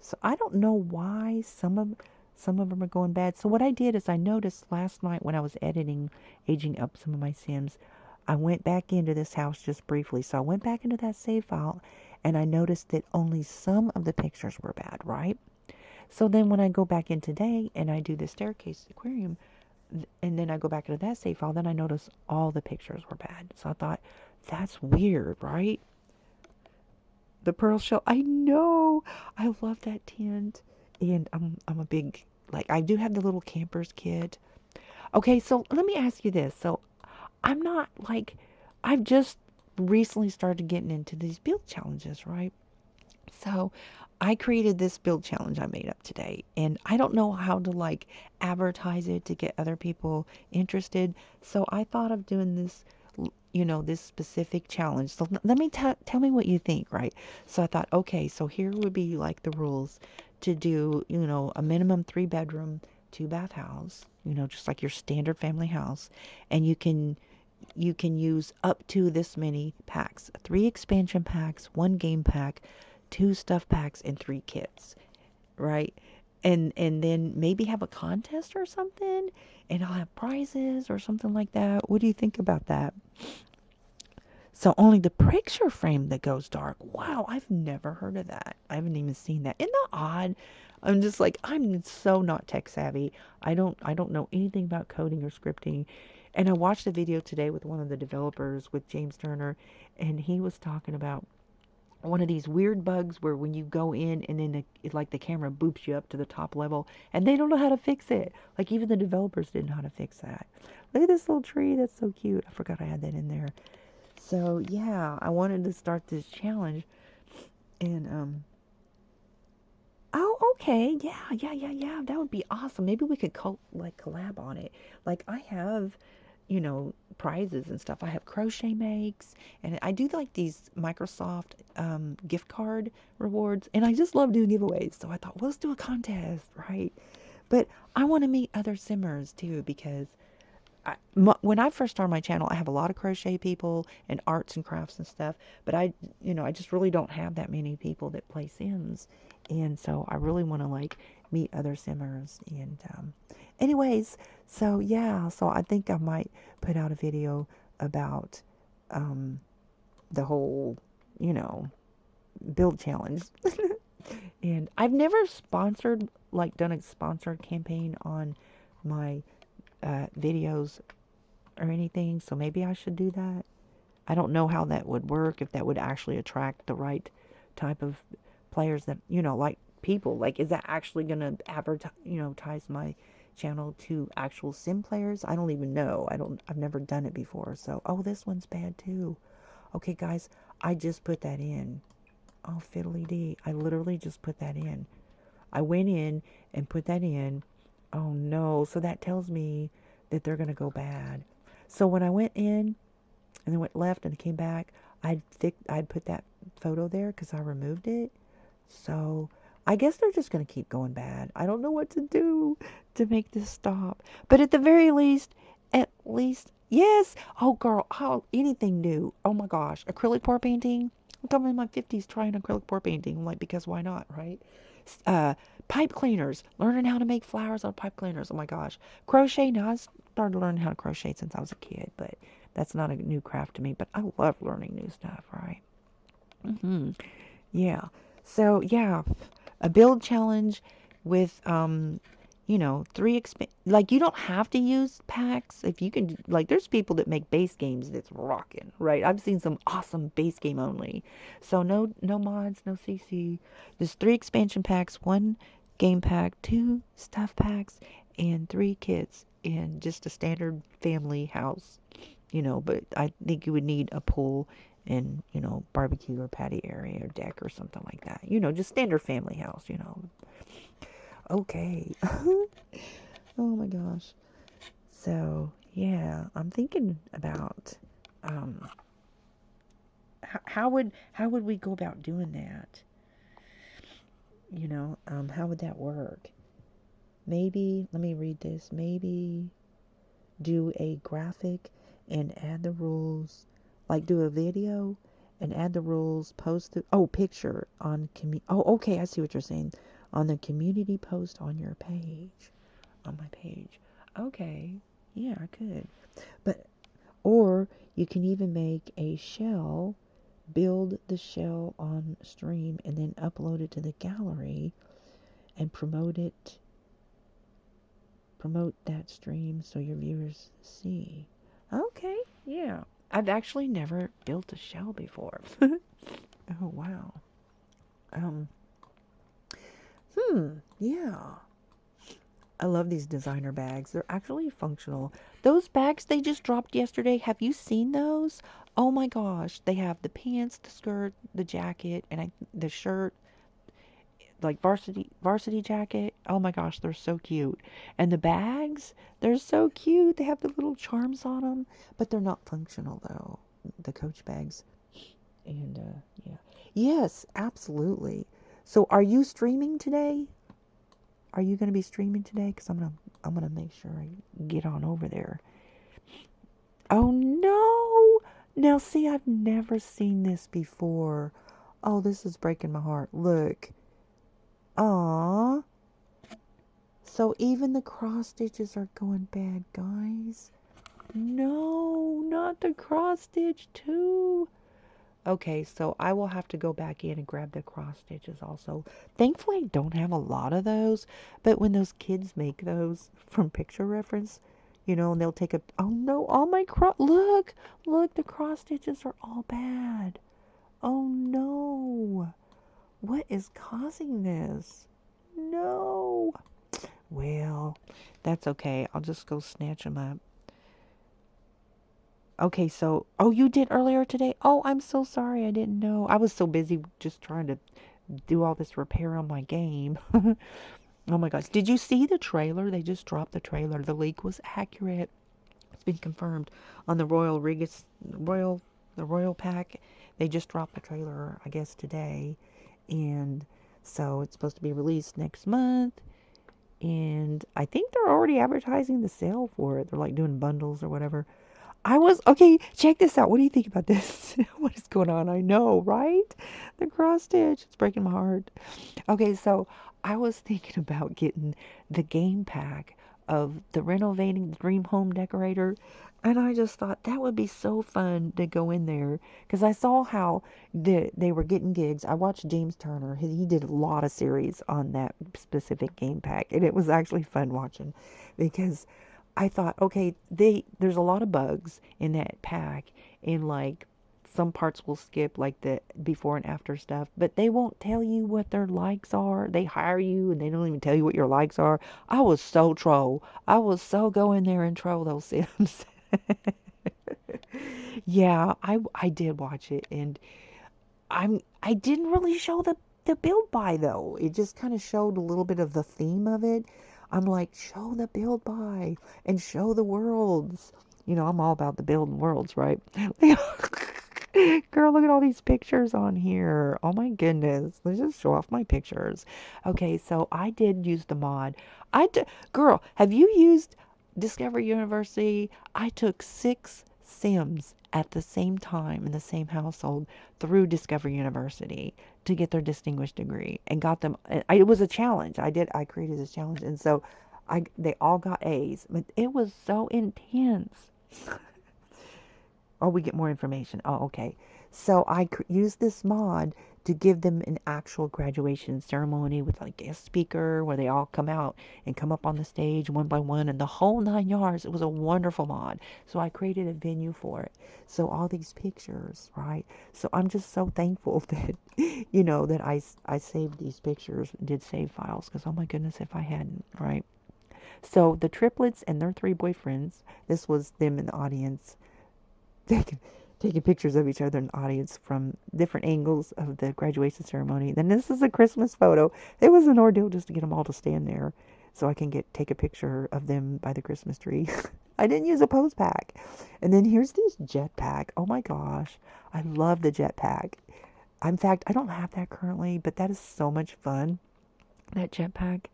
So I don't know why some of them are going bad. So what I did is I noticed last night when I was editing, aging up some of my Sims, I went back into this house just briefly. So I went back into that save file and I noticed that only some of the pictures were bad, right? So then when I go back in today and I do the staircase aquarium, and then I go back into that save file, then I notice all the pictures were bad. So I thought, that's weird, right? The pearl shell. I know. I love that tent. And I'm a big, like, I do have the little camper's kit. Okay, so let me ask you this. So I'm not like, I've just recently started getting into these build challenges, right? So I created this build challenge I made up today, and I don't know how to like advertise it to get other people interested. So I thought of doing this, this specific challenge. So let me tell me what you think, right? So I thought, okay, so here would be like the rules to do, a minimum 3 bedroom, 2 bath house, just like your standard family house, and you can use up to this many packs: 3 expansion packs, 1 game pack, 2 stuff packs, and 3 kits, right? And then maybe have a contest or something, and I'll have prizes or something like that. What do you think about that? So only the picture frame that goes dark. Wow, I've never heard of that. I haven't even seen that. Isn't that odd? I'm just like, I'm so not tech savvy. I don't know anything about coding or scripting. And I watched a video today with one of the developers, with James Turner, and he was talking about one of these weird bugs where when you go in and then like the camera boops you up to the top level and they don't know how to fix it. Like even the developers didn't know how to fix that. Look at this little tree. That's so cute. I forgot I had that in there. So yeah, I wanted to start this challenge, and oh, okay, yeah, yeah, yeah, yeah, that would be awesome. Maybe we could collab on it. Like I have, prizes and stuff. I have crochet makes, and I do like these Microsoft gift card rewards, and I just love doing giveaways. So I thought, well, let's do a contest, right? But I want to meet other simmers too because when I first started my channel, I have a lot of crochet people and arts and crafts and stuff, but I just really don't have that many people that play Sims, and so I really want to like meet other Simmers. And anyways, so yeah, so I think I might put out a video about um, the whole, you know, build challenge. And I've never done a sponsored campaign on my videos or anything, so maybe I should do that. I don't know how that would work, if that would actually attract the right type of players that, like people. Like, is that actually going to ties my channel to actual sim players? I don't even know. I've never done it before. So, oh, this one's bad too. Okay, guys, I just put that in. Oh, fiddly dee. I literally just put that in. I went in and put that in. Oh no, so that tells me that they're going to go bad. So when I went in and then went left and came back, I'd put that photo there because I removed it. So I guess they're just going to keep going bad. I don't know what to do to make this stop. But at the very least, yes. Oh, girl, how anything new? Oh my gosh, acrylic pour painting. I'm in my 50s trying acrylic pour painting. I'm like, because why not, right? Uh, Pipe cleaners. Learning how to make flowers on pipe cleaners. Oh my gosh. Crochet. Now I started learning how to crochet since I was a kid, but that's not a new craft to me. But I love learning new stuff, right? Hmm. Yeah. So yeah, a build challenge with like you don't have to use packs if you can like there's people that make base games that's rocking, right? I've seen some awesome base game only. So no mods, no CC. Just 3 expansion packs, 1 game pack, 2 stuff packs, and 3 kits in just a standard family house, but I think you would need a pool and, barbecue or patio area or deck or something like that. Just standard family house. Okay. Oh my gosh. So, yeah, I'm thinking about um how would we go about doing that? How would that work? Maybe, let me read this. Maybe do a graphic and add the rules, like do a video and add the rules, post the picture on oh, okay, I see what you're saying. On the community post on your page, on my page. Okay, yeah, I could. But or you can even make a shell, build the shell on stream and then upload it to the gallery and promote that stream so your viewers see. Okay, yeah. I've actually never built a shell before. Oh, wow. Um, yeah. I love these designer bags. They're actually functional. Those bags they just dropped yesterday, have you seen those? Oh my gosh. They have the pants, the skirt, the jacket, and the shirt, like varsity jacket. Oh my gosh, they're so cute. And the bags, they're so cute. They have the little charms on them, but they're not functional though. The Coach bags. And yeah. Yes, absolutely. So are you streaming today? Are you going to be streaming today? Cuz I'm going to make sure I get on over there. Oh no. Now see, I've never seen this before. Oh, this is breaking my heart. Look. Aww. So even the cross stitches are going bad, guys. No, not the cross stitch too. Okay, so I will have to go back in and grab the cross stitches also. Thankfully, I don't have a lot of those, but when those kids make those from picture reference, and they'll take oh no, all my look, the cross stitches are all bad. Oh no. What is causing this? No. Well, that's okay. I'll just go snatch them up. Okay, so, oh, you did earlier today? Oh, I'm so sorry. I didn't know. I was so busy just trying to do all this repair on my game. Oh my gosh. Did you see the trailer? They just dropped the trailer. The leak was accurate. It's been confirmed on the the Royal pack. They just dropped the trailer, I guess, today. And so it's supposed to be released next month. And I think they're already advertising the sale for it. They're like doing bundles or whatever. Okay, check this out. What do you think about this? What is going on? I know, right? The cross stitch. It's breaking my heart. Okay, so I was thinking about getting the game pack of the Renovating Dream Home Decorator. And I just thought that would be so fun to go in there because I saw how they were getting gigs. I watched James Turner. He did a lot of series on that specific game pack, and it was actually fun watching because I thought, okay, there's a lot of bugs in that pack, and like some parts will skip like the before and after stuff, but they won't tell you what their likes are. They hire you and they don't even tell you what your likes are. I was so troll. I was so go in there and troll those Sims. Yeah, I did watch it, and I didn't really show the build by though. It just kind of showed a little bit of the theme of it. I'm like, show the build by and show the worlds. You know, I'm all about the building worlds, right? Girl, look at all these pictures on here. Oh my goodness. Let's just show off my pictures. Okay, so I did use the mod. Girl, have you used Discovery University? I took 6 Sims at the same time in the same household through Discovery University to get their distinguished degree and got them. It was a challenge. I created this challenge, and so they all got A's, but it was so intense. Oh, we get more information. Oh, okay. So I used this mod to give them an actual graduation ceremony with like a guest speaker where they all come out and come up on the stage one by one and the whole 9 yards. It was a wonderful mod. So I created a venue for it. So all these pictures, right? So I'm just so thankful that, that I saved these pictures, did save files, because oh my goodness, if I hadn't, right? So the triplets and their 3 boyfriends, this was them in the audience taking taking pictures of each other in the audience from different angles of the graduation ceremony. Then this is a Christmas photo. It was an ordeal just to get them all to stand there so I can take a picture of them by the Christmas tree. I didn't use a pose pack. And then here's this jetpack. Oh my gosh. I love the jetpack. In fact, I don't have that currently, but that is so much fun. That jetpack.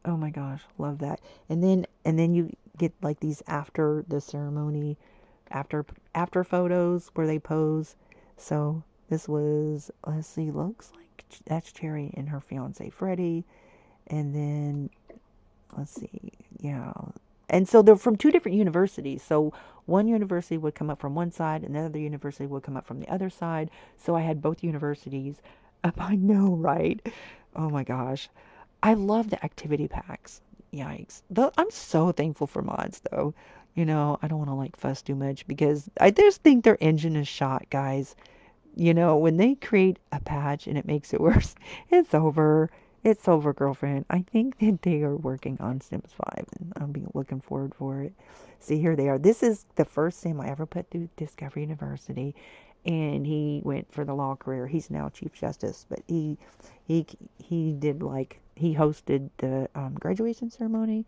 Oh my gosh, love that. And then you get like these after the ceremony after photos where they pose. So this was, let's see, looks like that's Cherry and her fiance Freddie. And then let's see, yeah. And so they're from 2 different universities. So one university would come up from one side and the other university would come up from the other side. So I had both universities up. I know, right? Oh my gosh. I love the activity packs. Yikes. I'm so thankful for mods, though. I don't want to like fuss too much because I just think their engine is shot, guys. When they create a patch and it makes it worse, it's over. It's over, girlfriend. I think that they are working on Sims 5, and I'll be looking forward for it. See, here they are. This is the first Sim I ever put through Discovery University, and he went for the law career. He's now Chief Justice, but he did like he hosted the graduation ceremony.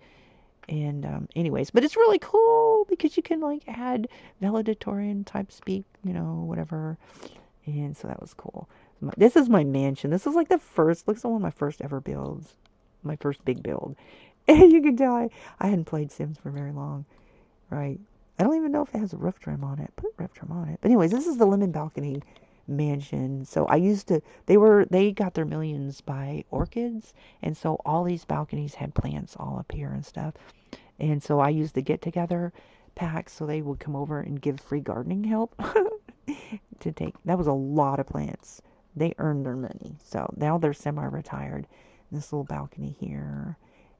And anyways, but it's really cool because you can like add valedictorian type speak, whatever. And so that was cool. This is my mansion. This is like looks like one of my first ever builds, my first big build. And you can tell I hadn't played Sims for very long, right? I don't even know if it has a roof trim on it. Put roof trim on it. But anyways, this is the lemon balcony mansion. So they got their millions by orchids, and so all these balconies had plants all up here and stuff. And so I used the get together pack so they would come over and give free gardening help. That was a lot of plants. They earned their money. So now they're semi-retired. This little balcony here.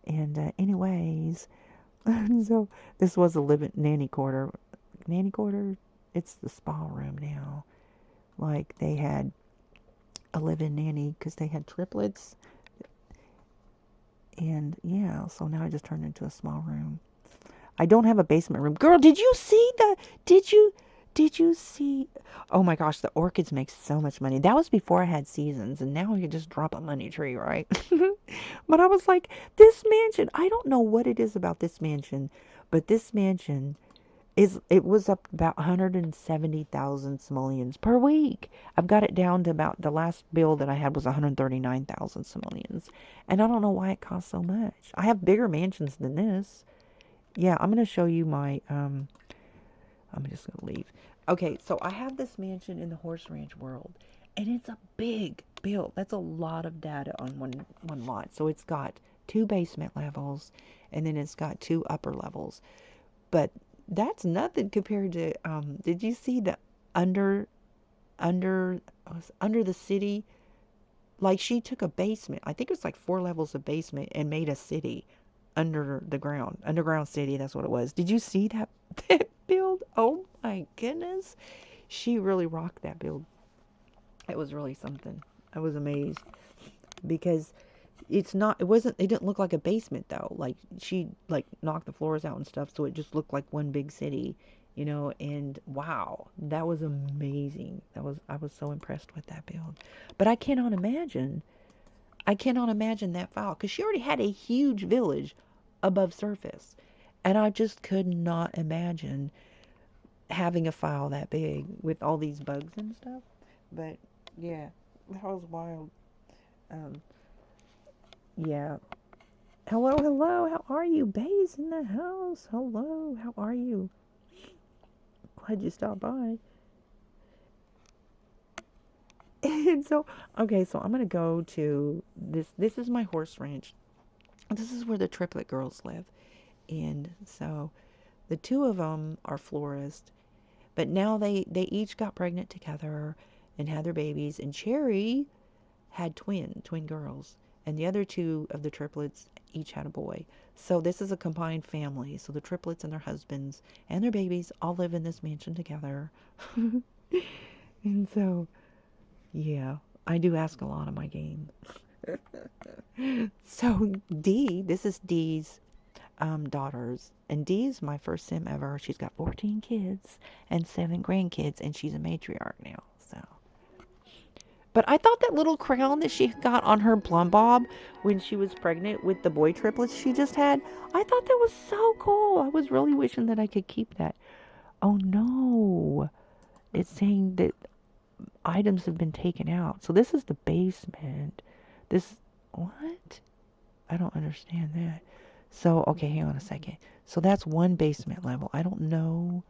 And anyways, so this was a nanny quarter. Nanny quarter? It's the spa room now. Like they had a live-in nanny because they had triplets. And yeah, so now I just turned into a small room. I don't have a basement room. Girl, did you see? Oh my gosh, the orchids make so much money. That was before I had seasons, and now you just drop a money tree, right? But I was like, this mansion, I don't know what it is about this mansion, but this mansion it was up about 170,000 simoleons per week. I've got it down to about the last bill that I had was 139,000 simoleons. And I don't know why it costs so much. I have bigger mansions than this. Yeah, I'm going to show you my I'm just going to leave. Okay, so I have this mansion in the horse ranch world, and it's a big build. That's a lot of data on one lot. So it's got 2 basement levels, and then it's got 2 upper levels. But that's nothing compared to did you see the under under under the city? Like she took a basement, I think it was like 4 levels of basement, and made a city under the ground, underground city. That's what it was. Did you see that that build? Oh my goodness, she really rocked that build. It was really something. I was amazed because it didn't look like a basement though. Like she like knocked the floors out and stuff, so it just looked like one big city, and wow, that was amazing. I was so impressed with that build. But I cannot imagine that file because she already had a huge village above surface. And I just could not imagine having a file that big with all these bugs and stuff. But yeah, that was wild. Um, yeah. Hello, hello. How are you? Bay's in the house. Hello. How are you? Glad you stopped by. And so, okay, so I'm gonna go to this. This is my horse ranch. This is where the triplet girls live. And so the two of them are florists, but now they each got pregnant together and had their babies. And Cherry had twin girls, and the other two of the triplets each had a boy. So this is a combined family. So the triplets and their husbands and their babies all live in this mansion together. And so, yeah, I do ask a lot of my game. So this is Dee's daughters. And Dee is my first sim ever. She's got 14 kids and 7 grandkids, and she's a matriarch now. So, but I thought that little crown that she got on her plum bob when she was pregnant with the boy triplets she just had, I thought that was so cool. I was really wishing that I could keep that. Oh no. It's saying that items have been taken out. So this is the basement. This, what? I don't understand that. So, okay, hang on a second. So that's one basement level. I don't know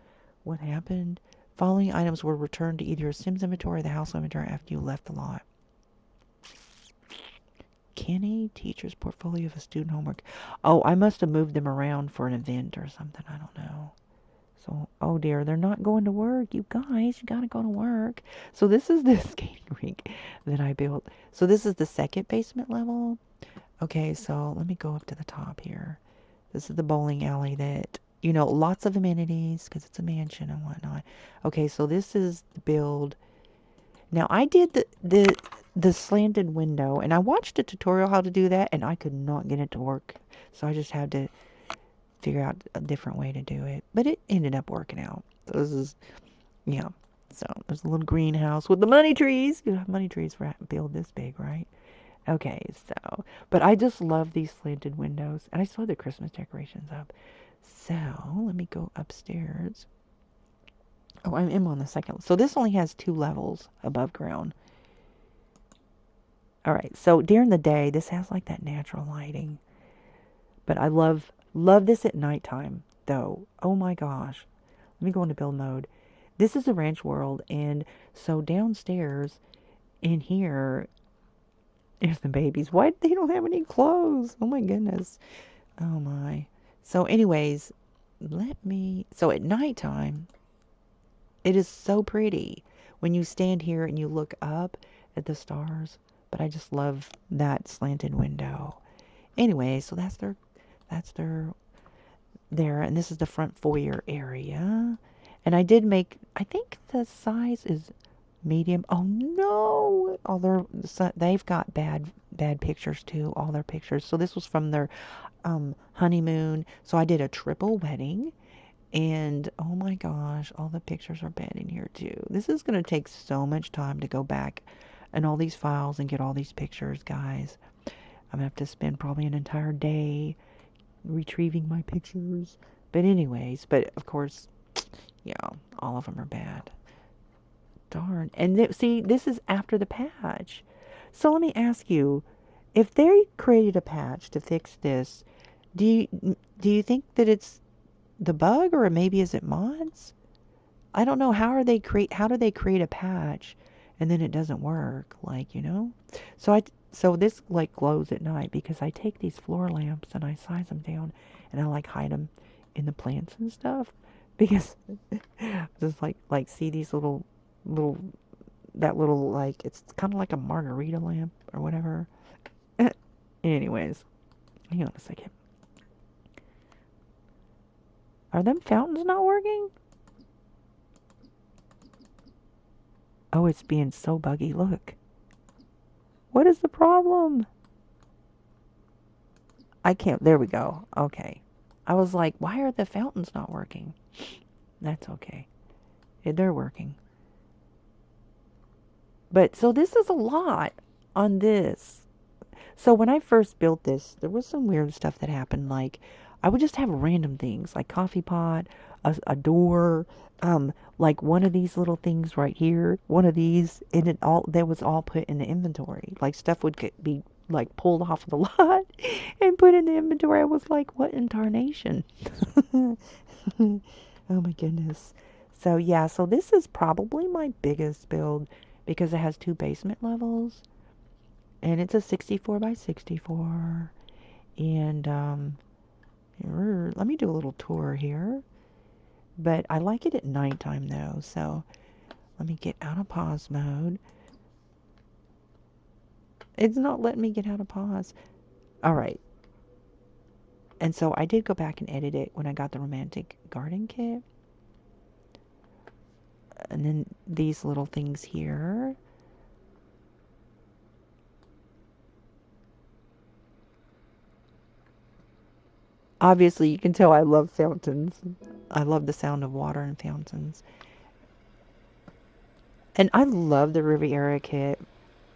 what happened. Following items were returned to either a Sims inventory or the house inventory after you left the lot. Kenny, teacher's portfolio of a student homework. Oh, I must have moved them around for an event or something. I don't know. So, oh dear, they're not going to work. You guys, you gotta go to work. So this is the skating rink that I built. So this is the second basement level. Okay, so let me go up to the top here. This is the bowling alley that, lots of amenities because it's a mansion and whatnot. Okay, so this is the build. Now I did the slanted window, and I watched a tutorial how to do that, and I could not get it to work. So I just had to figure out a different way to do it. But it ended up working out. So this is, yeah. So there's a little greenhouse with the money trees. You have money trees for a build this big, right? Okay, so, but I just love these slanted windows, and I saw the Christmas decorations up. So, let me go upstairs. Oh, I am on the second. So this only has 2 levels above ground. All right, so during the day, this has like that natural lighting. But I love this at nighttime, though. Oh my gosh. Let me go into build mode. This is a ranch world, and so downstairs in here is the babies. Why they don't have any clothes? Oh my goodness. Oh my. So anyways, so at nighttime, it is so pretty when you stand here and you look up at the stars. But I just love that slanted window. Anyway, so that's their there, and this is the front foyer area. And I think the size is medium. Oh no! They've got bad pictures too. All their pictures. So this was from their honeymoon. So I did a triple wedding, and oh my gosh, all the pictures are bad in here too. This is gonna take so much time to go back and all these files and get all these pictures, guys. I'm gonna have to spend probably an entire day retrieving my pictures. But anyways, but of course, yeah, all of them are bad. Darn. And see, this is after the patch. So let me ask you, if they created a patch to fix this, do you think that it's the bug, or maybe is it mods? I don't know. How do they create a patch and then it doesn't work, so this like glows at night because I take these floor lamps and I size them down and I like hide them in the plants and stuff because just like see these little that little, like, it's kind of like a margarita lamp or whatever. Anyways, hang on a second. Are them fountains not working? Oh, it's being so buggy. Look. What is the problem? I can't. There we go. Okay. I was like, why are the fountains not working? That's okay. They're working. But so this is a lot on this. So when I first built this, there was some weird stuff that happened. Like, I would just have random things, like coffee pot, a door, like one of these little things right here, one of these, and it all that was all put in the inventory. Like stuff would be like pulled off of the lot and put in the inventory. I was like, what in tarnation? Oh my goodness. So yeah, so this is probably my biggest build because it has 2 basement levels and it's a 64 by 64. And let me do a little tour here. But I like it at nighttime though, so let me get out of pause mode. It's not letting me get out of pause. All right. And so I did go back and edit it when I got the romantic garden kit. And then these little things here. Obviously, you can tell I love fountains. I love the sound of water and fountains. And I love the Riviera kit,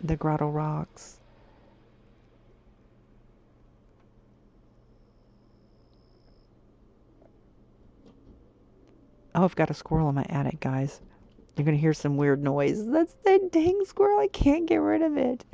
the Grotto Rocks. Oh, I've got a squirrel in my attic, guys. You're going to hear some weird noise. That's that dang squirrel. I can't get rid of it.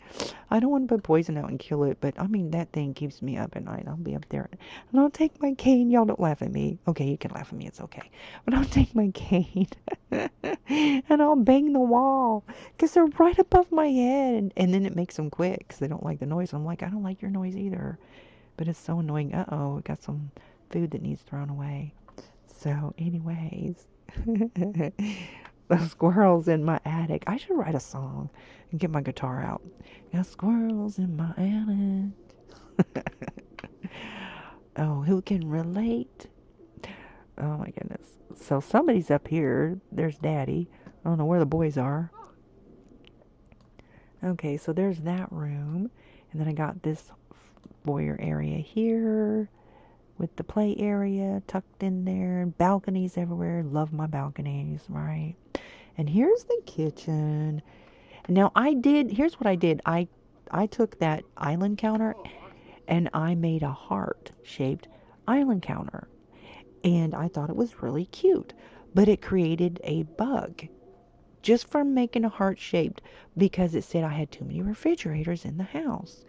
I don't want to put poison out and kill it, but I mean, that thing keeps me up at night. I'll be up there and I'll take my cane. Y'all don't laugh at me. Okay, you can laugh at me. It's okay. But I'll take my cane and I'll bang the wall because they're right above my head. And then it makes them quit because they don't like the noise. I'm like, I don't like your noise either. But it's so annoying. Uh-oh, we got some food that needs thrown away. So, anyways, the squirrels in my attic. I should write a song and get my guitar out. Got squirrels in my attic. Oh, who can relate? Oh my goodness. So somebody's up here. There's Daddy. I don't know where the boys are. Okay, so there's that room. And then I got this foyer area here with the play area tucked in there. Balconies everywhere. Love my balconies, right? And here's the kitchen. Now here's what I did. I took that island counter and I made a heart-shaped island counter. And I thought it was really cute. But it created a bug just from making a heart-shaped because it said I had too many refrigerators in the house.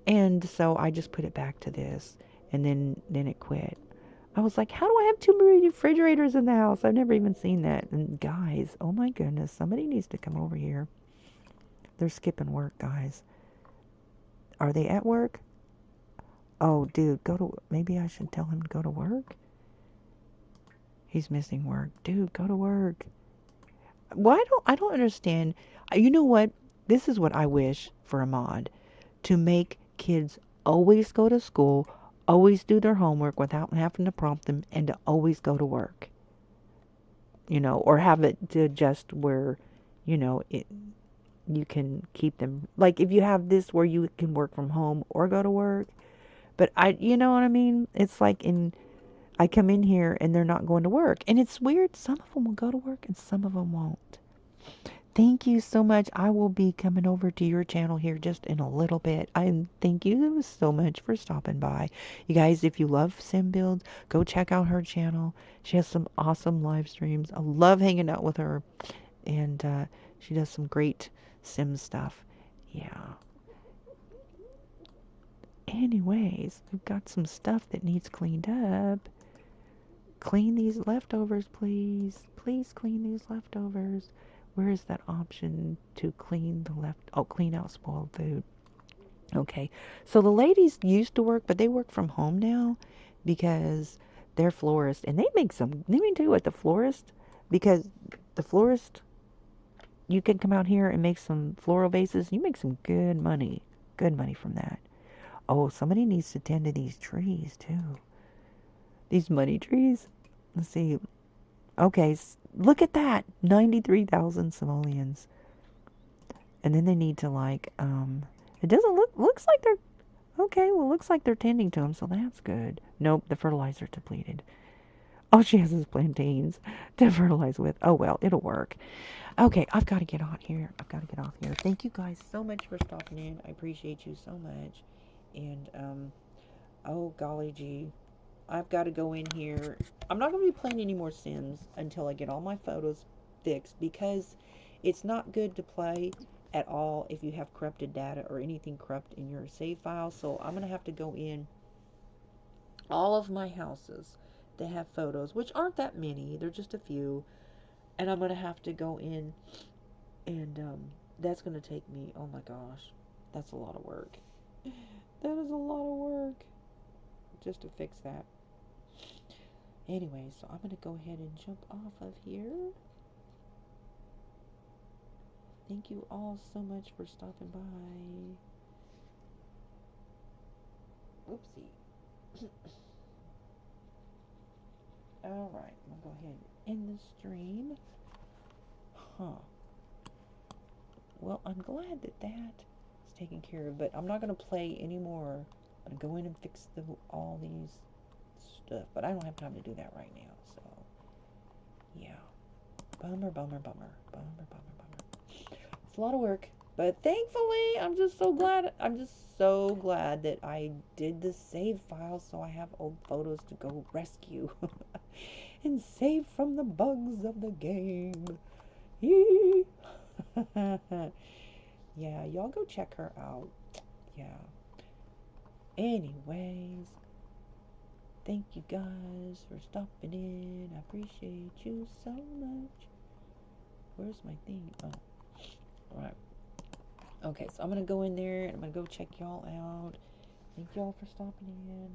And so I just put it back to this and then it quit. I was like, how do I have too many refrigerators in the house? I've never even seen that. And guys, oh my goodness, somebody needs to come over here. They're skipping work, guys. Are they at work? Oh, dude, maybe I should tell him to go to work? He's missing work. Dude, go to work. Well, I don't understand. You know what? This is what I wish for a mod. To make kids always go to school, always do their homework without having to prompt them, and to always go to work. Or have it to just where, you can keep them. Like if you have this where you can work from home or go to work. But you know what I mean? It's like I come in here and they're not going to work. And it's weird. Some of them will go to work and some of them won't. Thank you so much. I will be coming over to your channel here just in a little bit. I thank you so much for stopping by. You guys, if you love Sim Builds, go check out her channel. She has some awesome live streams. I love hanging out with her. And she does some great Sim stuff. Yeah. Anyways, we've got some stuff that needs cleaned up. Clean these leftovers, please. Please clean these leftovers. Where is that option to clean clean out spoiled food? Okay. So the ladies used to work, but they work from home now because they're florists. And let me tell you what, the florist, because the florist, you can come out here and make some floral vases. You make some good money. Good money from that. Oh, somebody needs to tend to these trees too. These money trees. Let's see. Okay, look at that. 93,000 simoleons. And then they need to it doesn't looks like they're, okay, well, looks like they're tending to them, so that's good. Nope, the fertilizer depleted. All she has is plantains to fertilize with. Oh well, it'll work. Okay, I've got to get on here. I've got to get off here. Thank you guys so much for stopping in. I appreciate you so much. And oh golly gee, I've got to go in here. I'm not going to be playing any more Sims until I get all my photos fixed, because it's not good to play at all if you have corrupted data or anything corrupt in your save file. So I'm going to have to go in all of my houses that have photos, which aren't that many, they're just a few, and I'm going to have to go in, and that's going to take me, oh my gosh, that's a lot of work. That is a lot of work just to fix that. Anyway, so I'm going to go ahead and jump off of here. Thank you all so much for stopping by. Oopsie. Alright, I'm going to go ahead and end the stream. Huh. Well, I'm glad that that is taken care of, but I'm not going to play anymore. I'm going to go in and fix all these stuff, but I don't have time to do that right now, so yeah. Bummer, bummer, bummer, bummer, bummer, bummer. It's a lot of work, but thankfully, I'm just so glad that I did the save file, so I have old photos to go rescue and save from the bugs of the game. Yeah, y'all go check her out. Yeah. Anyways, thank you guys for stopping in. I appreciate you so much. Where's my thing? Oh, right. Okay, so I'm going to go in there and I'm going to go check y'all out. Thank y'all for stopping in.